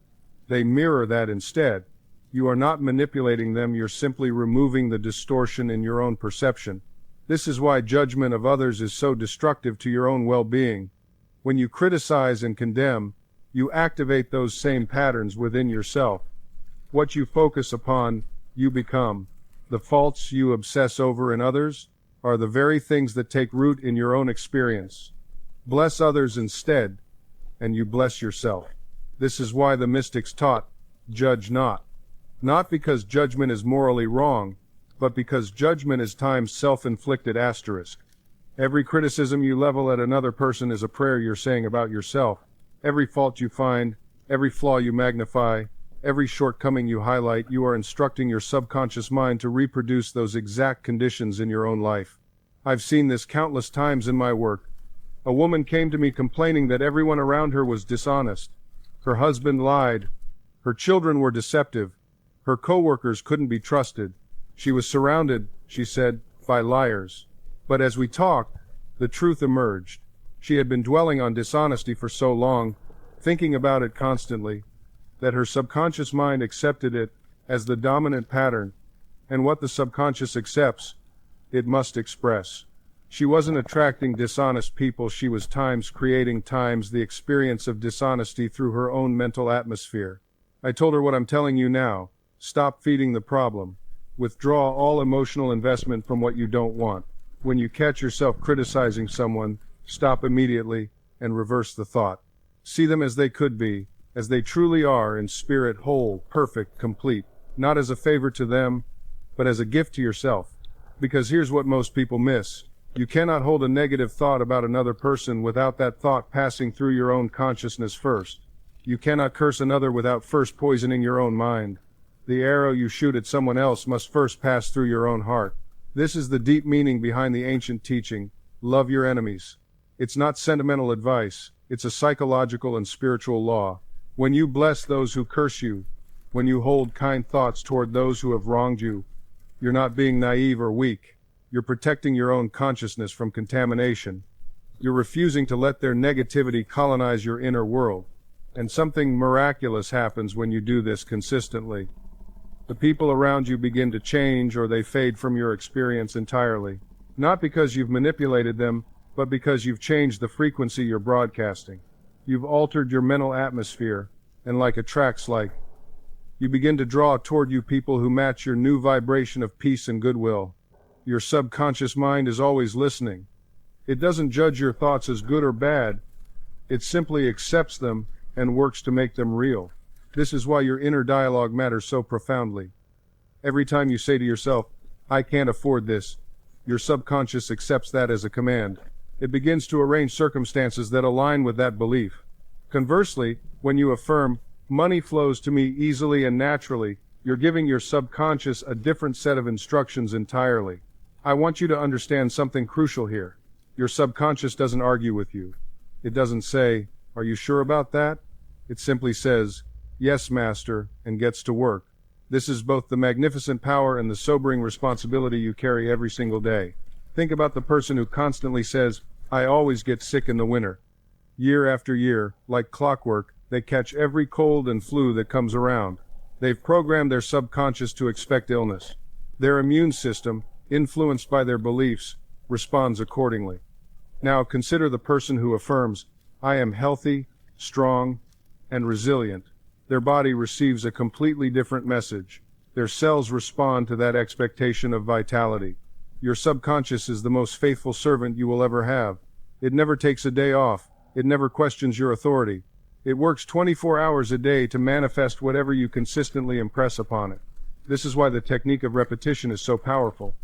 they mirror that instead. You are not manipulating them, you're simply removing the distortion in your own perception. This is why judgment of others is so destructive to your own well-being. When you criticize and condemn, you activate those same patterns within yourself. What you focus upon, you become. The faults you obsess over in others are the very things that take root in your own experience. Bless others instead, and you bless yourself. This is why the mystics taught, judge not. Not because judgment is morally wrong, but because judgment is time's self-inflicted asterisk. Every criticism you level at another person is a prayer you're saying about yourself. Every fault you find, every flaw you magnify, every shortcoming you highlight, you are instructing your subconscious mind to reproduce those exact conditions in your own life. I've seen this countless times in my work. A woman came to me complaining that everyone around her was dishonest. Her husband lied. Her children were deceptive. Her co-workers couldn't be trusted. She was surrounded, she said, by liars. But as we talked, the truth emerged. She had been dwelling on dishonesty for so long, thinking about it constantly, that her subconscious mind accepted it as the dominant pattern, and what the subconscious accepts, it must express. She wasn't attracting dishonest people, she was creating the experience of dishonesty through her own mental atmosphere. I told her what I'm telling you now. Stop feeding the problem. Withdraw all emotional investment from what you don't want. When you catch yourself criticizing someone, stop immediately and reverse the thought. See them as they could be, as they truly are in spirit, whole, perfect, complete, not as a favor to them, but as a gift to yourself. Because here's what most people miss. You cannot hold a negative thought about another person without that thought passing through your own consciousness first. You cannot curse another without first poisoning your own mind. The arrow you shoot at someone else must first pass through your own heart. This is the deep meaning behind the ancient teaching, love your enemies. It's not sentimental advice, it's a psychological and spiritual law. When you bless those who curse you, when you hold kind thoughts toward those who have wronged you, you're not being naive or weak. You're protecting your own consciousness from contamination. You're refusing to let their negativity colonize your inner world. And something miraculous happens when you do this consistently. The people around you begin to change, or they fade from your experience entirely. Not because you've manipulated them, but because you've changed the frequency you're broadcasting. You've altered your mental atmosphere, and like attracts like, you begin to draw toward you people who match your new vibration of peace and goodwill. Your subconscious mind is always listening. It doesn't judge your thoughts as good or bad. It simply accepts them and works to make them real. This is why your inner dialogue matters so profoundly. Every time you say to yourself, I can't afford this, your subconscious accepts that as a command. It begins to arrange circumstances that align with that belief. Conversely, when you affirm, money flows to me easily and naturally, you're giving your subconscious a different set of instructions entirely. I want you to understand something crucial here. Your subconscious doesn't argue with you. It doesn't say, are you sure about that? It simply says, yes, master, and gets to work. This is both the magnificent power and the sobering responsibility you carry every single day. Think about the person who constantly says, I always get sick in the winter. Year after year, like clockwork, they catch every cold and flu that comes around. They've programmed their subconscious to expect illness. Their immune system, influenced by their beliefs, responds accordingly. Now consider the person who affirms, I am healthy, strong, and resilient. Their body receives a completely different message. Their cells respond to that expectation of vitality. Your subconscious is the most faithful servant you will ever have. It never takes a day off. It never questions your authority. It works 24 hours a day to manifest whatever you consistently impress upon it. This is why the technique of repetition is so powerful.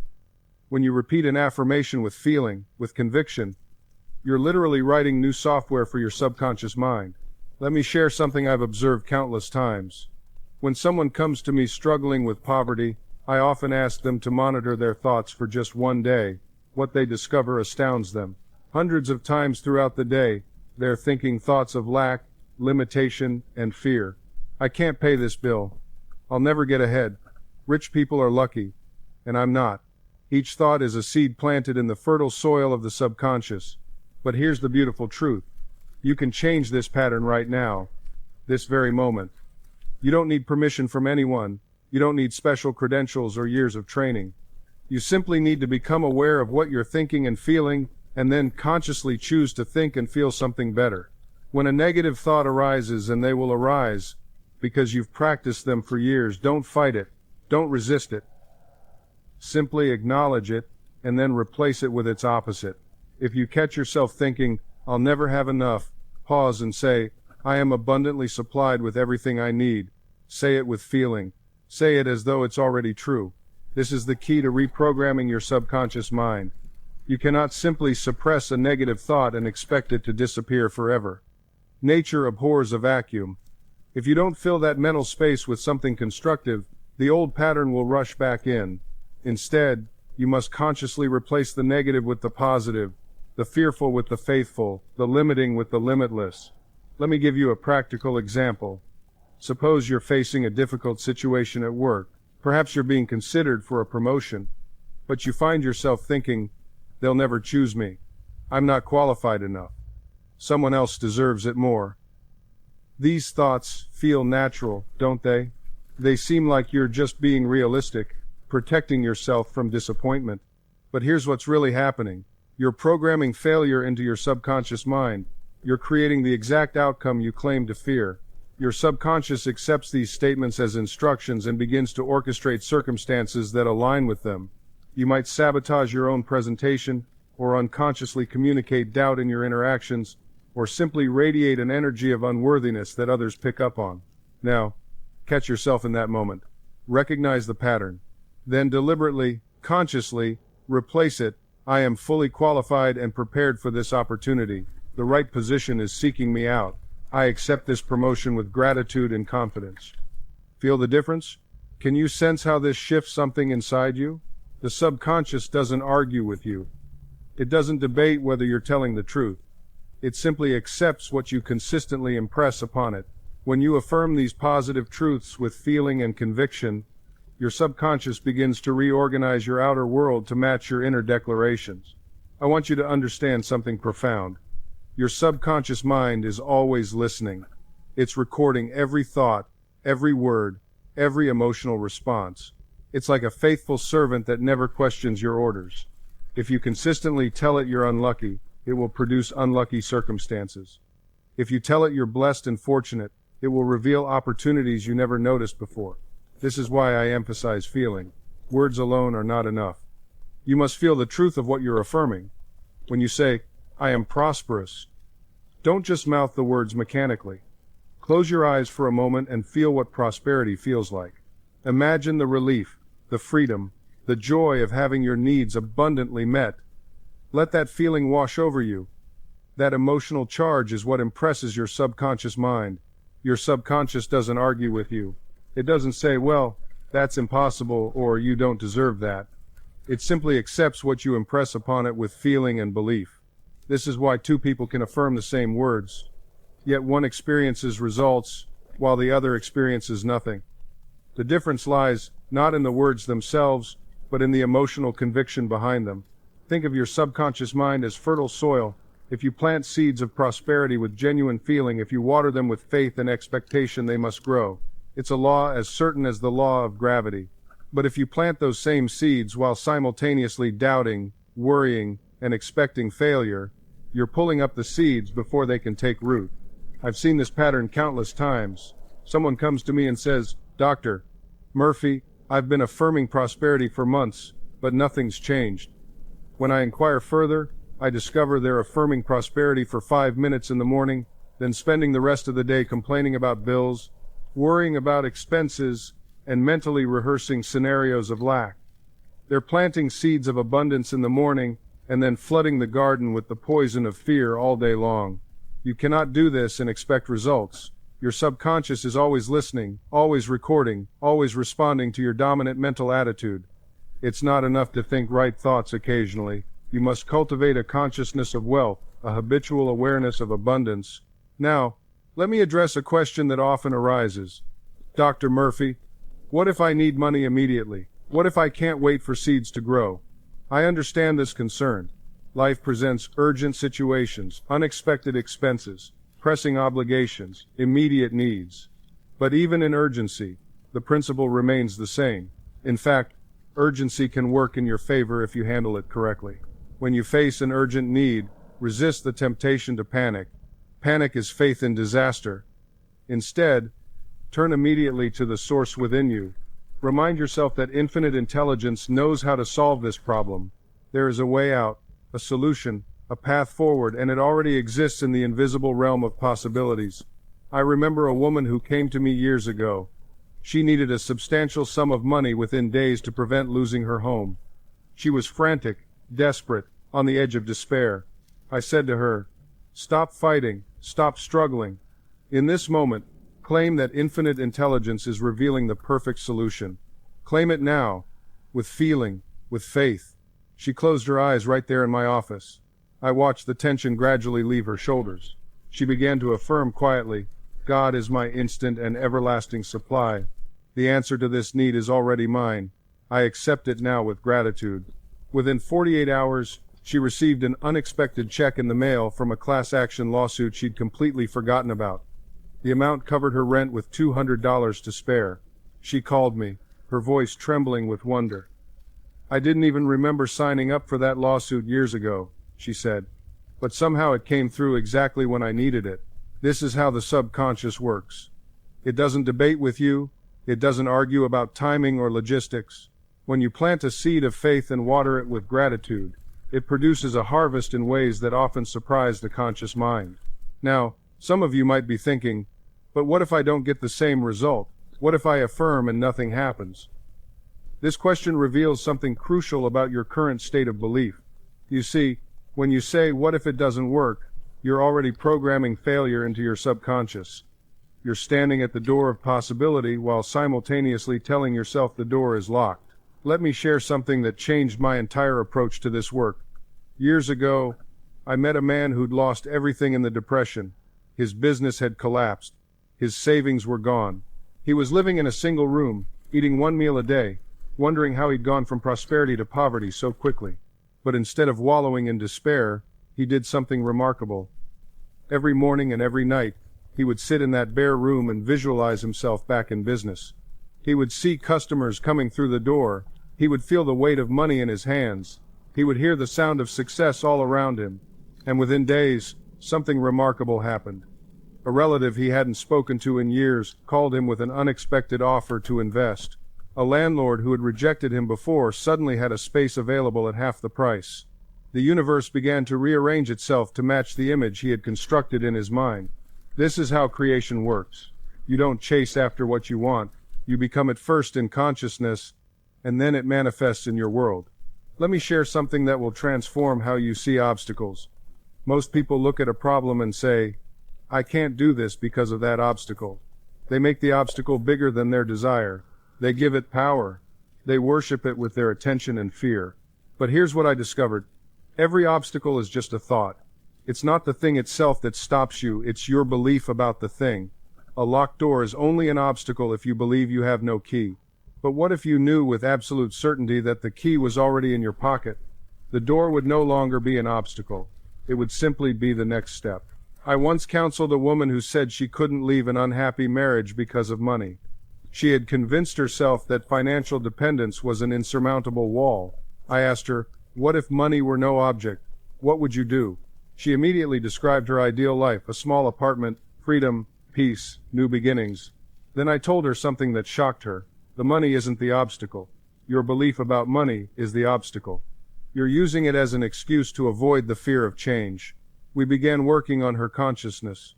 When you repeat an affirmation with feeling, with conviction, you're literally writing new software for your subconscious mind. Let me share something I've observed countless times. When someone comes to me struggling with poverty, I often ask them to monitor their thoughts for just one day. What they discover astounds them. Hundreds of times throughout the day, they're thinking thoughts of lack, limitation, and fear. I can't pay this bill. I'll never get ahead. Rich people are lucky, and I'm not. Each thought is a seed planted in the fertile soil of the subconscious. But here's the beautiful truth. You can change this pattern right now, this very moment. You don't need permission from anyone. You don't need special credentials or years of training. You simply need to become aware of what you're thinking and feeling, and then consciously choose to think and feel something better. When a negative thought arises, and they will arise because you've practiced them for years, don't fight it. Don't resist it. Simply acknowledge it, and then replace it with its opposite. If you catch yourself thinking, "I'll never have enough," pause and say, "I am abundantly supplied with everything I need." Say it with feeling. Say it as though it's already true. This is the key to reprogramming your subconscious mind. You cannot simply suppress a negative thought and expect it to disappear forever. Nature abhors a vacuum. If you don't fill that mental space with something constructive, the old pattern will rush back in. Instead, you must consciously replace the negative with the positive, the fearful with the faithful, the limiting with the limitless. Let me give you a practical example. Suppose you're facing a difficult situation at work. Perhaps you're being considered for a promotion, but you find yourself thinking, "They'll never choose me. I'm not qualified enough. Someone else deserves it more." These thoughts feel natural, don't they? They seem like you're just being realistic, protecting yourself from disappointment. But here's what's really happening. You're programming failure into your subconscious mind. You're creating the exact outcome you claim to fear. Your subconscious accepts these statements as instructions and begins to orchestrate circumstances that align with them. You might sabotage your own presentation, or unconsciously communicate doubt in your interactions, or simply radiate an energy of unworthiness that others pick up on. Now, catch yourself in that moment. Recognize the pattern. Then deliberately, consciously, replace it. "I am fully qualified and prepared for this opportunity. The right position is seeking me out. I accept this promotion with gratitude and confidence." Feel the difference? Can you sense how this shifts something inside you? The subconscious doesn't argue with you. It doesn't debate whether you're telling the truth. It simply accepts what you consistently impress upon it. When you affirm these positive truths with feeling and conviction, your subconscious begins to reorganize your outer world to match your inner declarations. I want you to understand something profound. Your subconscious mind is always listening. It's recording every thought, every word, every emotional response. It's like a faithful servant that never questions your orders. If you consistently tell it you're unlucky, it will produce unlucky circumstances. If you tell it you're blessed and fortunate, it will reveal opportunities you never noticed before. This is why I emphasize feeling. Words alone are not enough. You must feel the truth of what you're affirming. When you say, "I am prosperous," don't just mouth the words mechanically. Close your eyes for a moment and feel what prosperity feels like. Imagine the relief, the freedom, the joy of having your needs abundantly met. Let that feeling wash over you. That emotional charge is what impresses your subconscious mind. Your subconscious doesn't argue with you. It doesn't say, "Well, that's impossible," or "You don't deserve that." It simply accepts what you impress upon it with feeling and belief. This is why two people can affirm the same words, yet one experiences results while the other experiences nothing. The difference lies not in the words themselves, but in the emotional conviction behind them. Think of your subconscious mind as fertile soil. If you plant seeds of prosperity with genuine feeling, if you water them with faith and expectation, they must grow. It's a law as certain as the law of gravity. But if you plant those same seeds while simultaneously doubting, worrying, and expecting failure, you're pulling up the seeds before they can take root. I've seen this pattern countless times. Someone comes to me and says, "Dr. Murphy, I've been affirming prosperity for months, but nothing's changed." When I inquire further, I discover they're affirming prosperity for 5 minutes in the morning, then spending the rest of the day complaining about bills, worrying about expenses, and mentally rehearsing scenarios of lack. They're planting seeds of abundance in the morning and then flooding the garden with the poison of fear all day long. You cannot do this and expect results. Your subconscious is always listening, always recording, always responding to your dominant mental attitude. It's not enough to think right thoughts occasionally. You must cultivate a consciousness of wealth, a habitual awareness of abundance. Now, let me address a question that often arises. Dr. Murphy, what if I need money immediately? What if I can't wait for seeds to grow? I understand this concern. Life presents urgent situations, unexpected expenses, pressing obligations, immediate needs. But even in urgency, the principle remains the same. In fact, urgency can work in your favor if you handle it correctly. When you face an urgent need, resist the temptation to panic. Panic is faith in disaster. Instead, turn immediately to the source within you. Remind yourself that infinite intelligence knows how to solve this problem. There is a way out, a solution, a path forward, and it already exists in the invisible realm of possibilities. I remember a woman who came to me years ago. She needed a substantial sum of money within days to prevent losing her home. She was frantic, desperate, on the edge of despair. I said to her, "Stop fighting, stop struggling. In this moment, claim that infinite intelligence is revealing the perfect solution. Claim it now, with feeling, with faith." She closed her eyes right there in my office. I watched the tension gradually leave her shoulders. She began to affirm quietly, "God is my instant and everlasting supply. The answer to this need is already mine. I accept it now with gratitude." Within 48 hours, she received an unexpected check in the mail from a class action lawsuit she'd completely forgotten about. The amount covered her rent with $200 to spare. She called me, her voice trembling with wonder. "I didn't even remember signing up for that lawsuit years ago," she said. "But somehow it came through exactly when I needed it." This is how the subconscious works. It doesn't debate with you. It doesn't argue about timing or logistics. When you plant a seed of faith and water it with gratitude, it produces a harvest in ways that often surprise the conscious mind. Now, some of you might be thinking, but what if I don't get the same result? What if I affirm and nothing happens? This question reveals something crucial about your current state of belief. You see, when you say, "What if it doesn't work?" you're already programming failure into your subconscious. You're standing at the door of possibility while simultaneously telling yourself the door is locked. Let me share something that changed my entire approach to this work. Years ago, I met a man who'd lost everything in the Depression. His business had collapsed. His savings were gone. He was living in a single room, eating one meal a day, wondering how he'd gone from prosperity to poverty so quickly. But instead of wallowing in despair, he did something remarkable. Every morning and every night, he would sit in that bare room and visualize himself back in business. He would see customers coming through the door. He would feel the weight of money in his hands. He would hear the sound of success all around him. And within days, something remarkable happened. A relative he hadn't spoken to in years called him with an unexpected offer to invest. A landlord who had rejected him before suddenly had a space available at half the price. The universe began to rearrange itself to match the image he had constructed in his mind. This is how creation works. You don't chase after what you want. You become it first in consciousness, and then it manifests in your world. Let me share something that will transform how you see obstacles. Most people look at a problem and say, "I can't do this because of that obstacle." They make the obstacle bigger than their desire. They give it power. They worship it with their attention and fear. But here's what I discovered. Every obstacle is just a thought. It's not the thing itself that stops you, it's your belief about the thing. A locked door is only an obstacle if you believe you have no key. But what if you knew with absolute certainty that the key was already in your pocket? The door would no longer be an obstacle. It would simply be the next step. I once counseled a woman who said she couldn't leave an unhappy marriage because of money. She had convinced herself that financial dependence was an insurmountable wall. I asked her, "What if money were no object? What would you do?" She immediately described her ideal life, a small apartment, freedom, peace, new beginnings. Then I told her something that shocked her. The money isn't the obstacle. Your belief about money is the obstacle. You're using it as an excuse to avoid the fear of change. We began working on her consciousness.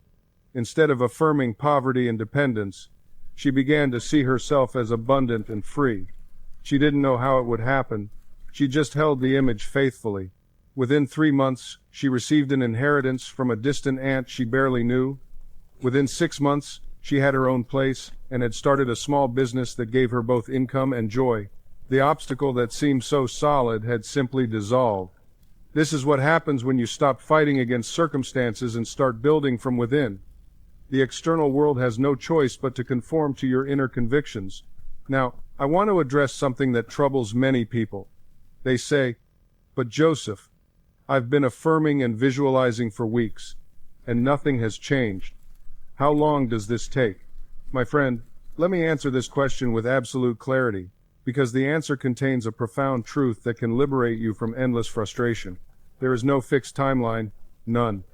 Instead of affirming poverty and dependence, she began to see herself as abundant and free. She didn't know how it would happen. She just held the image faithfully. Within 3 months, she received an inheritance from a distant aunt she barely knew. Within 6 months, she had her own place and had started a small business that gave her both income and joy. The obstacle that seemed so solid had simply dissolved. This is what happens when you stop fighting against circumstances and start building from within. The external world has no choice but to conform to your inner convictions. Now, I want to address something that troubles many people. They say, "But Joseph, I've been affirming and visualizing for weeks, and nothing has changed. How long does this take?" My friend, let me answer this question with absolute clarity, because the answer contains a profound truth that can liberate you from endless frustration. There is no fixed timeline, none.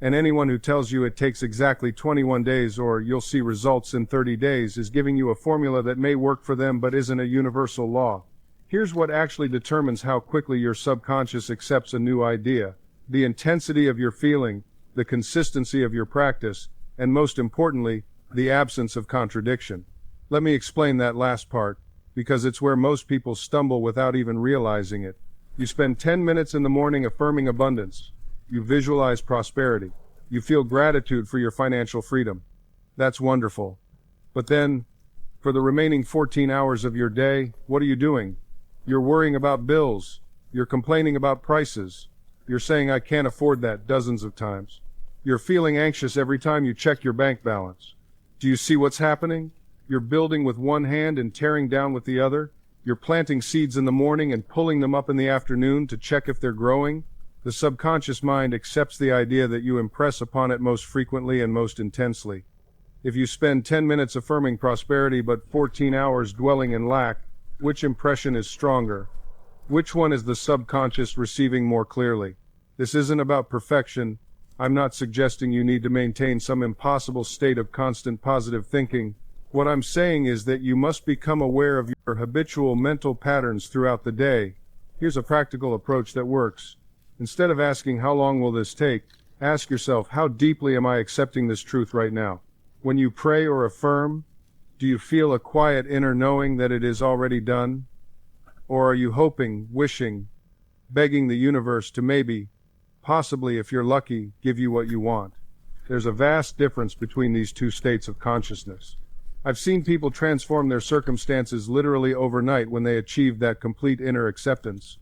And anyone who tells you it takes exactly 21 days or you'll see results in 30 days is giving you a formula that may work for them but isn't a universal law. Here's what actually determines how quickly your subconscious accepts a new idea: the intensity of your feeling, the consistency of your practice, and most importantly, the absence of contradiction. Let me explain that last part, because it's where most people stumble without even realizing it. You spend 10 minutes in the morning affirming abundance. You visualize prosperity. You feel gratitude for your financial freedom. That's wonderful. But then, for the remaining 14 hours of your day, what are you doing? You're worrying about bills. You're complaining about prices. You're saying, "I can't afford that," dozens of times. You're feeling anxious every time you check your bank balance. Do you see what's happening? You're building with one hand and tearing down with the other. You're planting seeds in the morning and pulling them up in the afternoon to check if they're growing. The subconscious mind accepts the idea that you impress upon it most frequently and most intensely. If you spend 10 minutes affirming prosperity but 14 hours dwelling in lack, which impression is stronger? Which one is the subconscious receiving more clearly? This isn't about perfection. I'm not suggesting you need to maintain some impossible state of constant positive thinking. What I'm saying is that you must become aware of your habitual mental patterns throughout the day. Here's a practical approach that works. Instead of asking, "How long will this take?" ask yourself, "How deeply am I accepting this truth right now?" When you pray or affirm, do you feel a quiet inner knowing that it is already done? Or are you hoping, wishing, begging the universe to maybe, possibly if you're lucky, give you what you want? There's a vast difference between these two states of consciousness. I've seen people transform their circumstances literally overnight when they achieved that complete inner acceptance.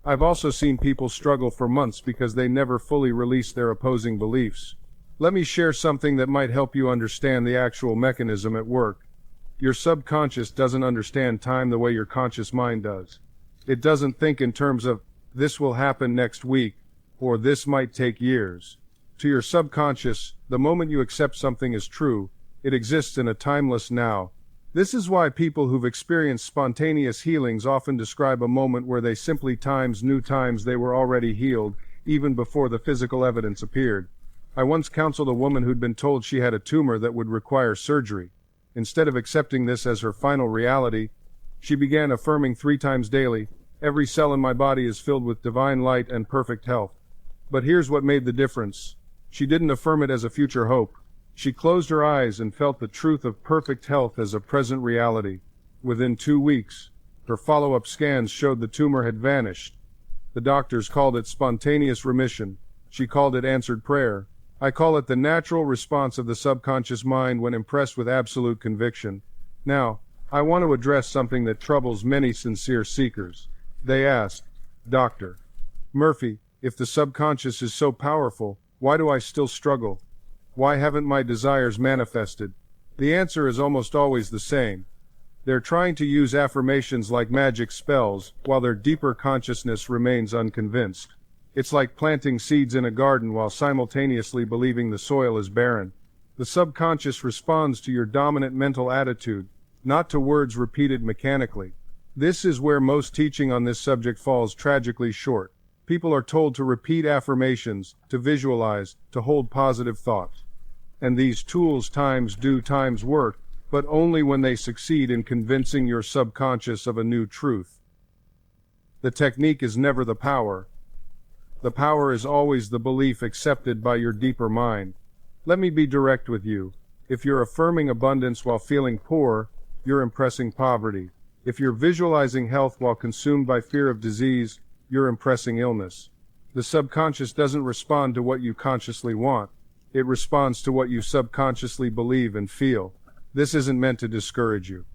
I've also seen people struggle for months because they never fully released their opposing beliefs. Let me share something that might help you understand the actual mechanism at work. Your subconscious doesn't understand time the way your conscious mind does. It doesn't think in terms of, "This will happen next week," or "This might take years." To your subconscious, the moment you accept something as true, it exists in a timeless now. This is why people who've experienced spontaneous healings often describe a moment where they simply knew times they were already healed, even before the physical evidence appeared. I once counseled a woman who'd been told she had a tumor that would require surgery. Instead of accepting this as her final reality, she began affirming 3 times daily, "Every cell in my body is filled with divine light and perfect health." But here's what made the difference. She didn't affirm it as a future hope. She closed her eyes and felt the truth of perfect health as a present reality. Within 2 weeks, her follow-up scans showed the tumor had vanished. The doctors called it spontaneous remission. She called it answered prayer. I call it the natural response of the subconscious mind when impressed with absolute conviction. Now, I want to address something that troubles many sincere seekers. They ask, "Dr. Murphy, if the subconscious is so powerful, why do I still struggle? Why haven't my desires manifested?" The answer is almost always the same. They're trying to use affirmations like magic spells, while their deeper consciousness remains unconvinced. It's like planting seeds in a garden while simultaneously believing the soil is barren. The subconscious responds to your dominant mental attitude, not to words repeated mechanically. This is where most teaching on this subject falls tragically short. People are told to repeat affirmations, to visualize, to hold positive thoughts. And these tools times work, but only when they succeed in convincing your subconscious of a new truth. The technique is never the power. The power is always the belief accepted by your deeper mind. Let me be direct with you. If you're affirming abundance while feeling poor, you're impressing poverty. If you're visualizing health while consumed by fear of disease, you're impressing illness. The subconscious doesn't respond to what you consciously want. It responds to what you subconsciously believe and feel. This isn't meant to discourage you.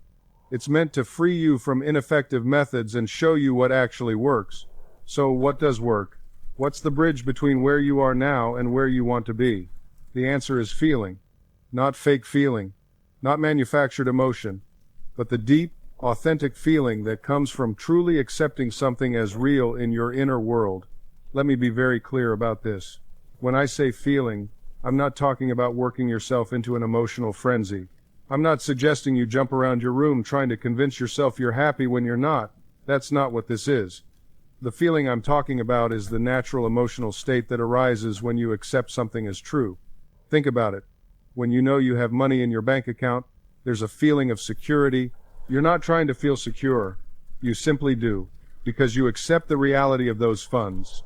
It's meant to free you from ineffective methods and show you what actually works. So what does work? What's the bridge between where you are now and where you want to be? The answer is feeling. Not fake feeling, not manufactured emotion, but the deep, authentic feeling that comes from truly accepting something as real in your inner world. Let me be very clear about this. When I say feeling, I'm not talking about working yourself into an emotional frenzy. I'm not suggesting you jump around your room trying to convince yourself you're happy when you're not. That's not what this is. The feeling I'm talking about is the natural emotional state that arises when you accept something as true. Think about it. When you know you have money in your bank account, there's a feeling of security. You're not trying to feel secure. You simply do, because you accept the reality of those funds.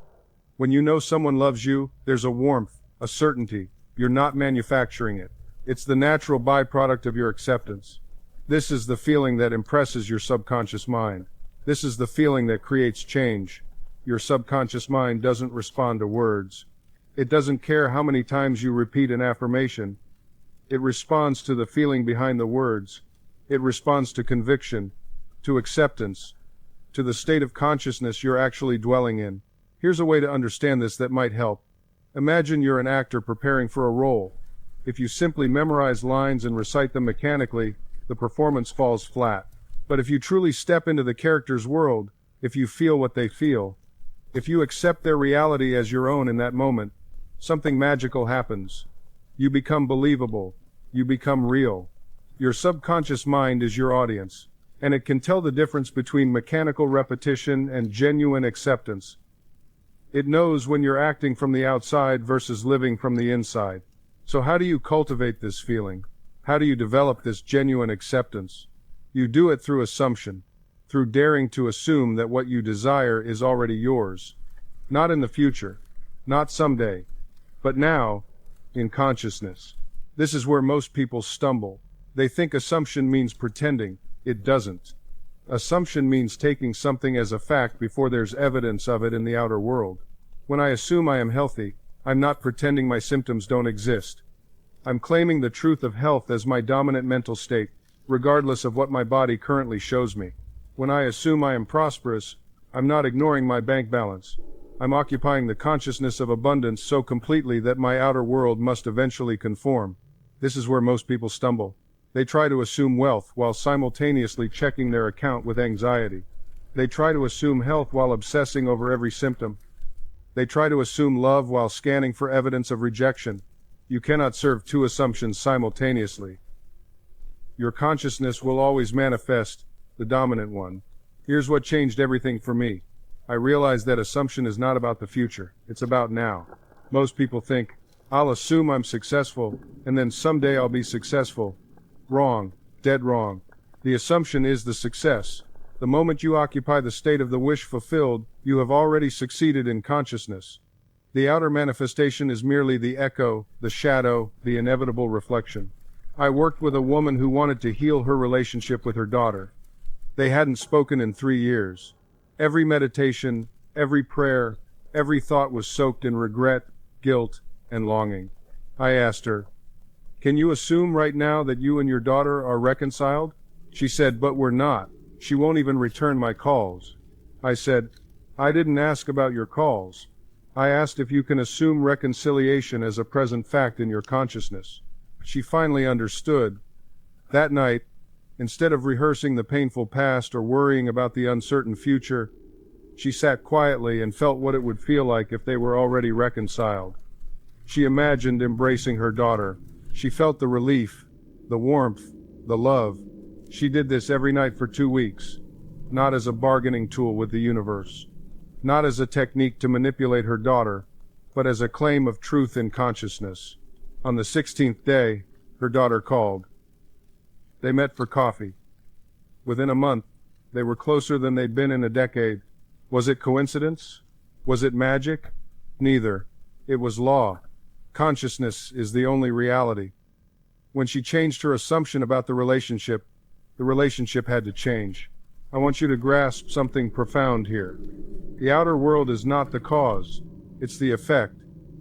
When you know someone loves you, there's a warmth, a certainty. You're not manufacturing it. It's the natural byproduct of your acceptance. This is the feeling that impresses your subconscious mind. This is the feeling that creates change. Your subconscious mind doesn't respond to words. It doesn't care how many times you repeat an affirmation. It responds to the feeling behind the words. It responds to conviction, to acceptance, to the state of consciousness you're actually dwelling in. Here's a way to understand this that might help. Imagine you're an actor preparing for a role. If you simply memorize lines and recite them mechanically, the performance falls flat. But if you truly step into the character's world, if you feel what they feel, if you accept their reality as your own in that moment, something magical happens. You become believable. You become real. Your subconscious mind is your audience, and it can tell the difference between mechanical repetition and genuine acceptance. It knows when you're acting from the outside versus living from the inside. So how do you cultivate this feeling? How do you develop this genuine acceptance? You do it through assumption, through daring to assume that what you desire is already yours. Not in the future, not someday, but now, in consciousness. This is where most people stumble. They think assumption means pretending. It doesn't. Assumption means taking something as a fact before there's evidence of it in the outer world. When I assume I am healthy, I'm not pretending my symptoms don't exist. I'm claiming the truth of health as my dominant mental state, regardless of what my body currently shows me. When I assume I am prosperous, I'm not ignoring my bank balance. I'm occupying the consciousness of abundance so completely that my outer world must eventually conform. This is where most people stumble. They try to assume wealth while simultaneously checking their account with anxiety. They try to assume health while obsessing over every symptom. They try to assume love while scanning for evidence of rejection. You cannot serve two assumptions simultaneously. Your consciousness will always manifest the dominant one. Here's what changed everything for me. I realized that assumption is not about the future. It's about now. Most people think, I'll assume I'm successful, and then someday I'll be successful. Wrong. Dead wrong. The assumption is the success. The moment you occupy the state of the wish fulfilled, you have already succeeded in consciousness. The outer manifestation is merely the echo, the shadow, the inevitable reflection. I worked with a woman who wanted to heal her relationship with her daughter. They hadn't spoken in 3 years. Every meditation, every prayer, every thought was soaked in regret, guilt, and longing. I asked her, "Can you assume right now that you and your daughter are reconciled?" She said, "But we're not. She won't even return my calls." I said, "I didn't ask about your calls. I asked if you can assume reconciliation as a present fact in your consciousness." She finally understood. That night, instead of rehearsing the painful past or worrying about the uncertain future, she sat quietly and felt what it would feel like if they were already reconciled. She imagined embracing her daughter. She felt the relief, the warmth, the love. She did this every night for 2 weeks, not as a bargaining tool with the universe, not as a technique to manipulate her daughter, but as a claim of truth in consciousness. On the 16th day, her daughter called. They met for coffee. Within a month, they were closer than they'd been in a decade. Was it coincidence? Was it magic? Neither. It was law. Consciousness is the only reality. When she changed her assumption about the relationship had to change. I want you to grasp something profound here. The outer world is not the cause. It's the effect.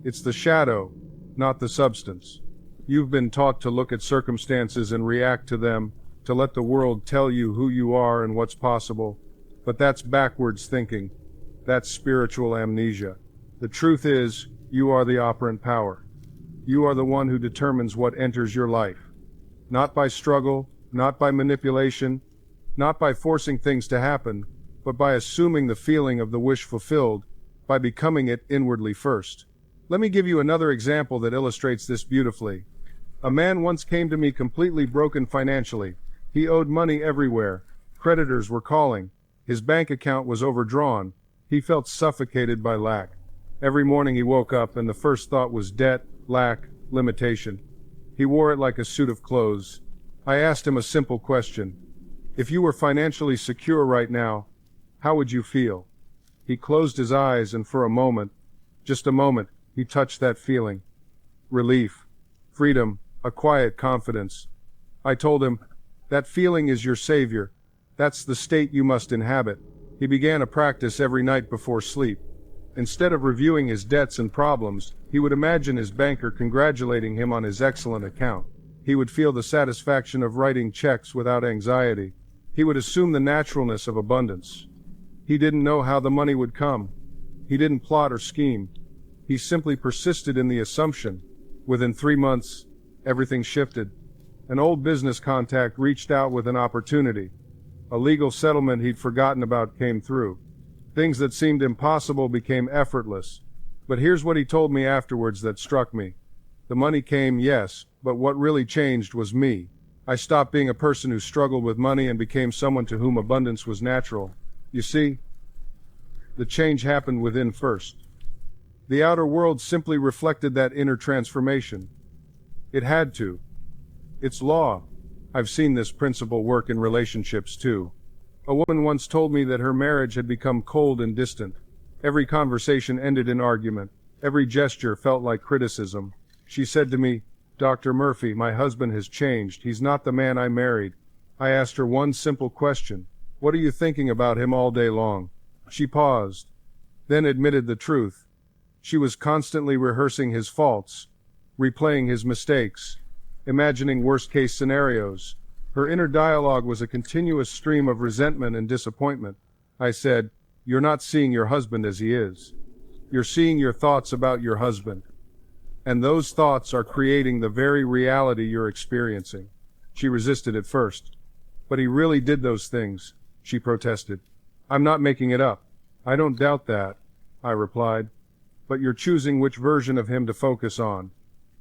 It's the shadow, not the substance. You've been taught to look at circumstances and react to them, to let the world tell you who you are and what's possible. But that's backwards thinking. That's spiritual amnesia. The truth is, you are the operant power. You are the one who determines what enters your life. Not by struggle, not by manipulation, not by forcing things to happen, but by assuming the feeling of the wish fulfilled, by becoming it inwardly first. Let me give you another example that illustrates this beautifully. A man once came to me completely broken financially. He owed money everywhere. Creditors were calling. His bank account was overdrawn. He felt suffocated by lack. Every morning he woke up and the first thought was debt, lack, limitation. He wore it like a suit of clothes. I asked him a simple question. If you were financially secure right now, how would you feel? He closed his eyes and for a moment, just a moment, he touched that feeling. Relief, freedom, a quiet confidence. I told him, that feeling is your savior. That's the state you must inhabit. He began a practice every night before sleep. Instead of reviewing his debts and problems, he would imagine his banker congratulating him on his excellent account. He would feel the satisfaction of writing checks without anxiety. He would assume the naturalness of abundance. He didn't know how the money would come. He didn't plot or scheme. He simply persisted in the assumption. Within 3 months, everything shifted. An old business contact reached out with an opportunity. A legal settlement he'd forgotten about came through. Things that seemed impossible became effortless. But here's what he told me afterwards that struck me. The money came, yes, but what really changed was me. I stopped being a person who struggled with money and became someone to whom abundance was natural. You see, the change happened within first. The outer world simply reflected that inner transformation. It had to. It's law. I've seen this principle work in relationships too. A woman once told me that her marriage had become cold and distant. Every conversation ended in argument. Every gesture felt like criticism. She said to me, "Dr. Murphy, my husband has changed. He's not the man I married." I asked her one simple question. "What are you thinking about him all day long?" She paused, then admitted the truth. She was constantly rehearsing his faults, replaying his mistakes, imagining worst-case scenarios. Her inner dialogue was a continuous stream of resentment and disappointment. I said, "You're not seeing your husband as he is. You're seeing your thoughts about your husband. And those thoughts are creating the very reality you're experiencing." She resisted at first. "But he really did those things," she protested. "I'm not making it up. I don't doubt that," I replied. "But you're choosing which version of him to focus on.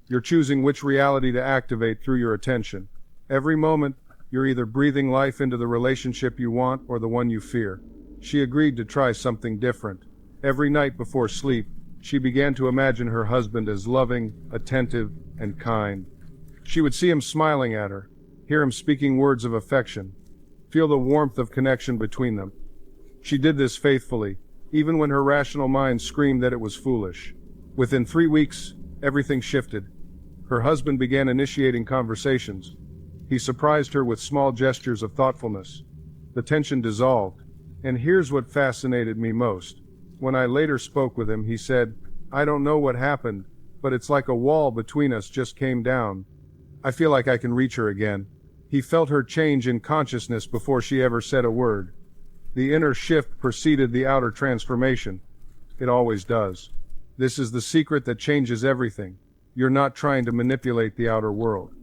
You're choosing which reality to activate through your attention. Every moment, you're either breathing life into the relationship you want or the one you fear." She agreed to try something different. Every night before sleep, she began to imagine her husband as loving, attentive, and kind. She would see him smiling at her, hear him speaking words of affection, feel the warmth of connection between them. She did this faithfully, even when her rational mind screamed that it was foolish. Within 3 weeks, everything shifted. Her husband began initiating conversations. He surprised her with small gestures of thoughtfulness. The tension dissolved. And here's what fascinated me most. When I later spoke with him, he said, "I don't know what happened, but it's like a wall between us just came down. I feel like I can reach her again." He felt her change in consciousness before she ever said a word. The inner shift preceded the outer transformation. It always does. This is the secret that changes everything. You're not trying to manipulate the outer world.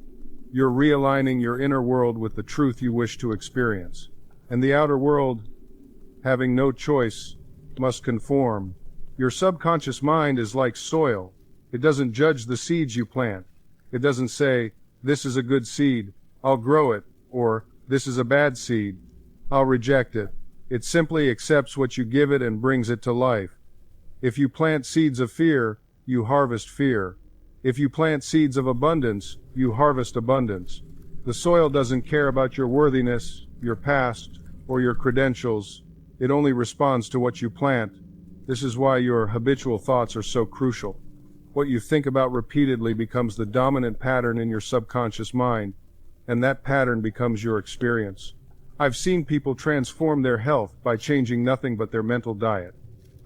You're realigning your inner world with the truth you wish to experience. And the outer world, having no choice, must conform. Your subconscious mind is like soil. It doesn't judge the seeds you plant. It doesn't say, "This is a good seed, I'll grow it," or "This is a bad seed, I'll reject it." It simply accepts what you give it and brings it to life. If you plant seeds of fear, you harvest fear. If you plant seeds of abundance, you harvest abundance. The soil doesn't care about your worthiness, your past, or your credentials. It only responds to what you plant. This is why your habitual thoughts are so crucial. What you think about repeatedly becomes the dominant pattern in your subconscious mind, and that pattern becomes your experience. I've seen people transform their health by changing nothing but their mental diet.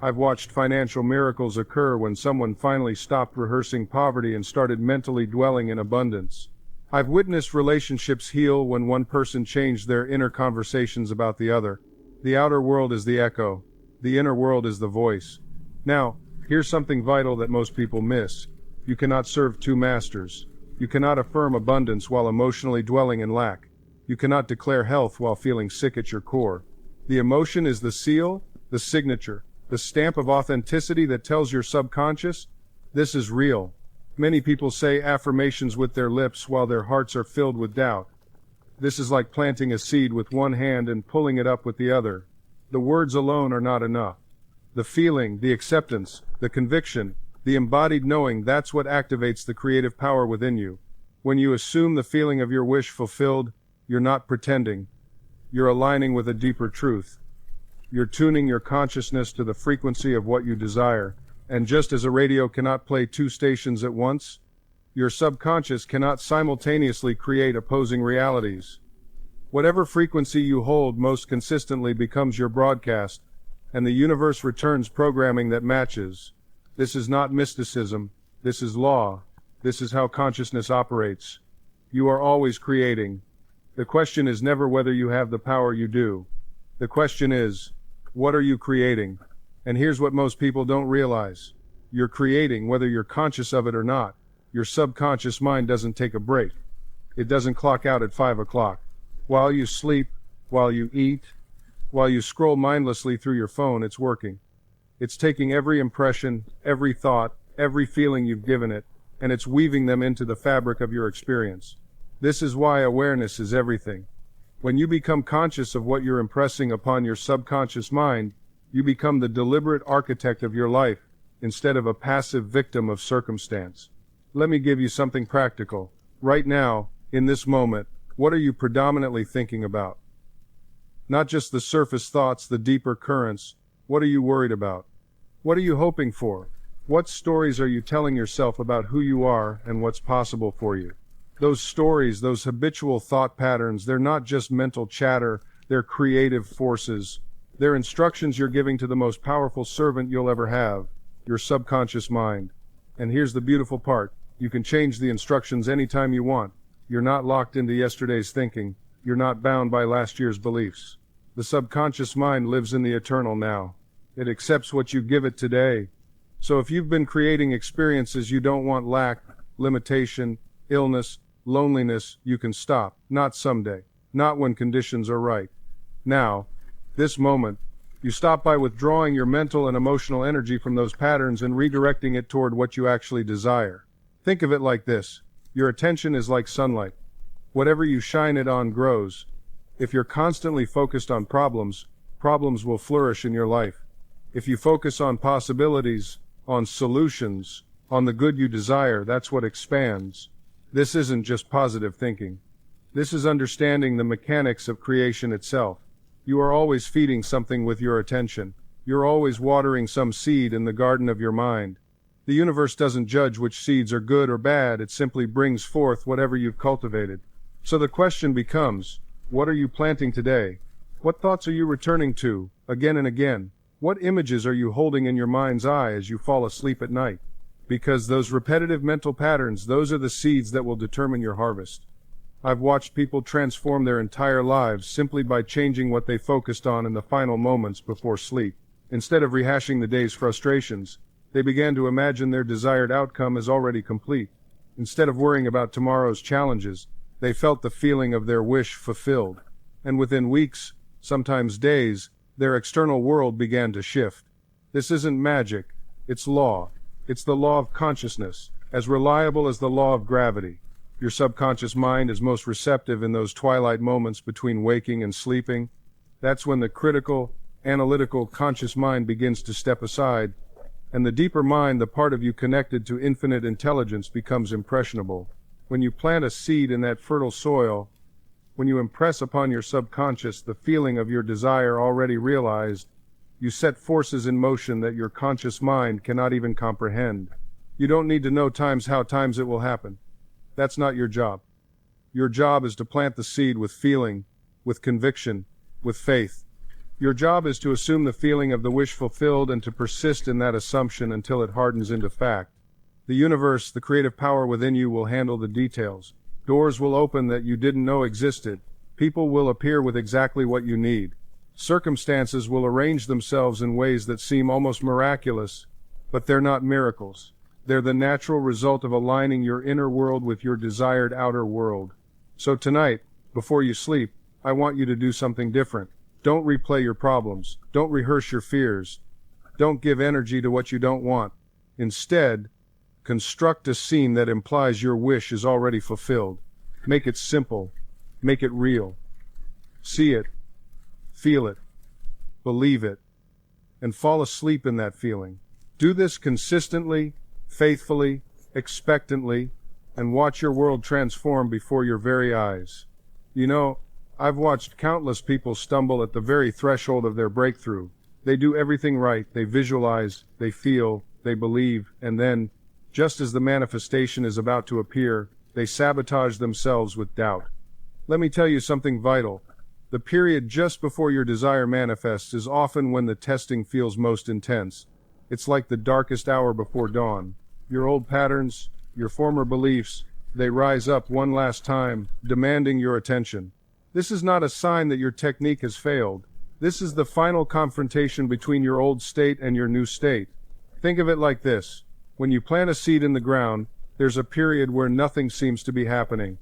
I've watched financial miracles occur when someone finally stopped rehearsing poverty and started mentally dwelling in abundance. I've witnessed relationships heal when one person changed their inner conversations about the other. The outer world is the echo. The inner world is the voice. Now, here's something vital that most people miss. You cannot serve two masters. You cannot affirm abundance while emotionally dwelling in lack. You cannot declare health while feeling sick at your core. The emotion is the seal, the signature, the stamp of authenticity that tells your subconscious, this is real. Many people say affirmations with their lips while their hearts are filled with doubt. This is like planting a seed with one hand and pulling it up with the other. The words alone are not enough. The feeling, the acceptance, the conviction, the embodied knowing, that's what activates the creative power within you. When you assume the feeling of your wish fulfilled, you're not pretending. You're aligning with a deeper truth. You're tuning your consciousness to the frequency of what you desire. And just as a radio cannot play two stations at once, your subconscious cannot simultaneously create opposing realities. Whatever frequency you hold most consistently becomes your broadcast, and the universe returns programming that matches. This is not mysticism. This is law. This is how consciousness operates. You are always creating. The question is never whether you have the power, you do. The question is, what are you creating? And here's what most people don't realize. You're creating whether you're conscious of it or not. Your subconscious mind doesn't take a break. It doesn't clock out at 5 o'clock. While you sleep, while you eat, while you scroll mindlessly through your phone, it's working. It's taking every impression, every thought, every feeling you've given it, and it's weaving them into the fabric of your experience. This is why awareness is everything. When you become conscious of what you're impressing upon your subconscious mind, you become the deliberate architect of your life, instead of a passive victim of circumstance. Let me give you something practical. Right now, in this moment, what are you predominantly thinking about? Not just the surface thoughts, the deeper currents. What are you worried about? What are you hoping for? What stories are you telling yourself about who you are and what's possible for you? Those stories, those habitual thought patterns, they're not just mental chatter, they're creative forces. They're instructions you're giving to the most powerful servant you'll ever have, your subconscious mind. And here's the beautiful part. You can change the instructions anytime you want. You're not locked into yesterday's thinking. You're not bound by last year's beliefs. The subconscious mind lives in the eternal now. It accepts what you give it today. So if you've been creating experiences you don't want, lack, limitation, illness, loneliness, you can stop. Not someday. Not when conditions are right. Now, this moment, you stop by withdrawing your mental and emotional energy from those patterns and redirecting it toward what you actually desire. Think of it like this. Your attention is like sunlight. Whatever you shine it on grows. If you're constantly focused on problems, problems will flourish in your life. If you focus on possibilities, on solutions, on the good you desire, that's what expands. This isn't just positive thinking. This is understanding the mechanics of creation itself. You are always feeding something with your attention. You're always watering some seed in the garden of your mind. The universe doesn't judge which seeds are good or bad, it simply brings forth whatever you've cultivated. So the question becomes, what are you planting today? What thoughts are you returning to, again and again? What images are you holding in your mind's eye as you fall asleep at night? Because those repetitive mental patterns, those are the seeds that will determine your harvest. I've watched people transform their entire lives simply by changing what they focused on in the final moments before sleep. Instead of rehashing the day's frustrations, they began to imagine their desired outcome as already complete. Instead of worrying about tomorrow's challenges, they felt the feeling of their wish fulfilled. And within weeks, sometimes days, their external world began to shift. This isn't magic, it's law. It's the law of consciousness, as reliable as the law of gravity. Your subconscious mind is most receptive in those twilight moments between waking and sleeping. That's when the critical, analytical, conscious mind begins to step aside, and the deeper mind, the part of you connected to infinite intelligence, becomes impressionable. When you plant a seed in that fertile soil, when you impress upon your subconscious the feeling of your desire already realized, you set forces in motion that your conscious mind cannot even comprehend. You don't need to know how times it will happen. That's not your job. Your job is to plant the seed with feeling, with conviction, with faith. Your job is to assume the feeling of the wish fulfilled and to persist in that assumption until it hardens into fact. The universe, the creative power within you, will handle the details. Doors will open that you didn't know existed. People will appear with exactly what you need. Circumstances will arrange themselves in ways that seem almost miraculous, but they're not miracles. They're the natural result of aligning your inner world with your desired outer world. So tonight, before you sleep, I want you to do something different. Don't replay your problems. Don't rehearse your fears. Don't give energy to what you don't want. Instead, construct a scene that implies your wish is already fulfilled. Make it simple. Make it real. See it. Feel it. Believe it. And fall asleep in that feeling. Do this consistently, faithfully, expectantly, and watch your world transform before your very eyes. You know, I've watched countless people stumble at the very threshold of their breakthrough. They do everything right, they visualize, they feel, they believe, and then, just as the manifestation is about to appear, they sabotage themselves with doubt. Let me tell you something vital. The period just before your desire manifests is often when the testing feels most intense. It's like the darkest hour before dawn. Your old patterns, your former beliefs, they rise up one last time, demanding your attention. This is not a sign that your technique has failed. This is the final confrontation between your old state and your new state. Think of it like this. When you plant a seed in the ground, there's a period where nothing seems to be happening.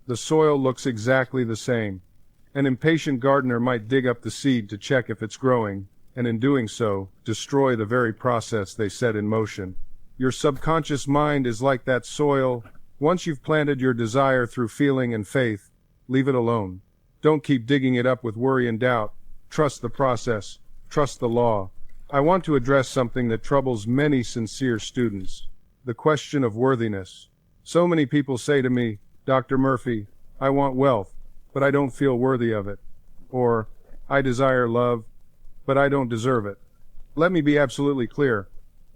The soil looks exactly the same. An impatient gardener might dig up the seed to check if it's growing, and in doing so, destroy the very process they set in motion. Your subconscious mind is like that soil. Once you've planted your desire through feeling and faith, leave it alone. Don't keep digging it up with worry and doubt. Trust the process. Trust the law. I want to address something that troubles many sincere students. The question of worthiness. So many people say to me, Dr. Murphy, I want wealth, but I don't feel worthy of it. Or, I desire love, but I don't deserve it. Let me be absolutely clear.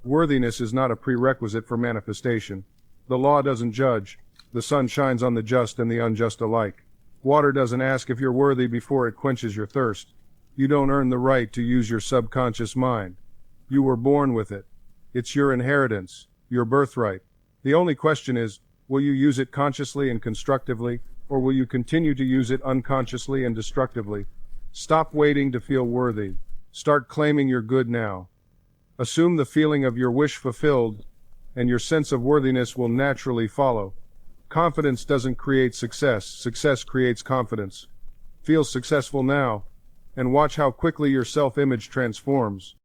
Worthiness is not a prerequisite for manifestation. The law doesn't judge. The sun shines on the just and the unjust alike. Water doesn't ask if you're worthy before it quenches your thirst. You don't earn the right to use your subconscious mind. You were born with it. It's your inheritance, your birthright. The only question is, will you use it consciously and constructively, or will you continue to use it unconsciously and destructively? Stop waiting to feel worthy. Start claiming your good now. Assume the feeling of your wish fulfilled, and your sense of worthiness will naturally follow. Confidence doesn't create success. Success creates confidence. Feel successful now, and watch how quickly your self-image transforms.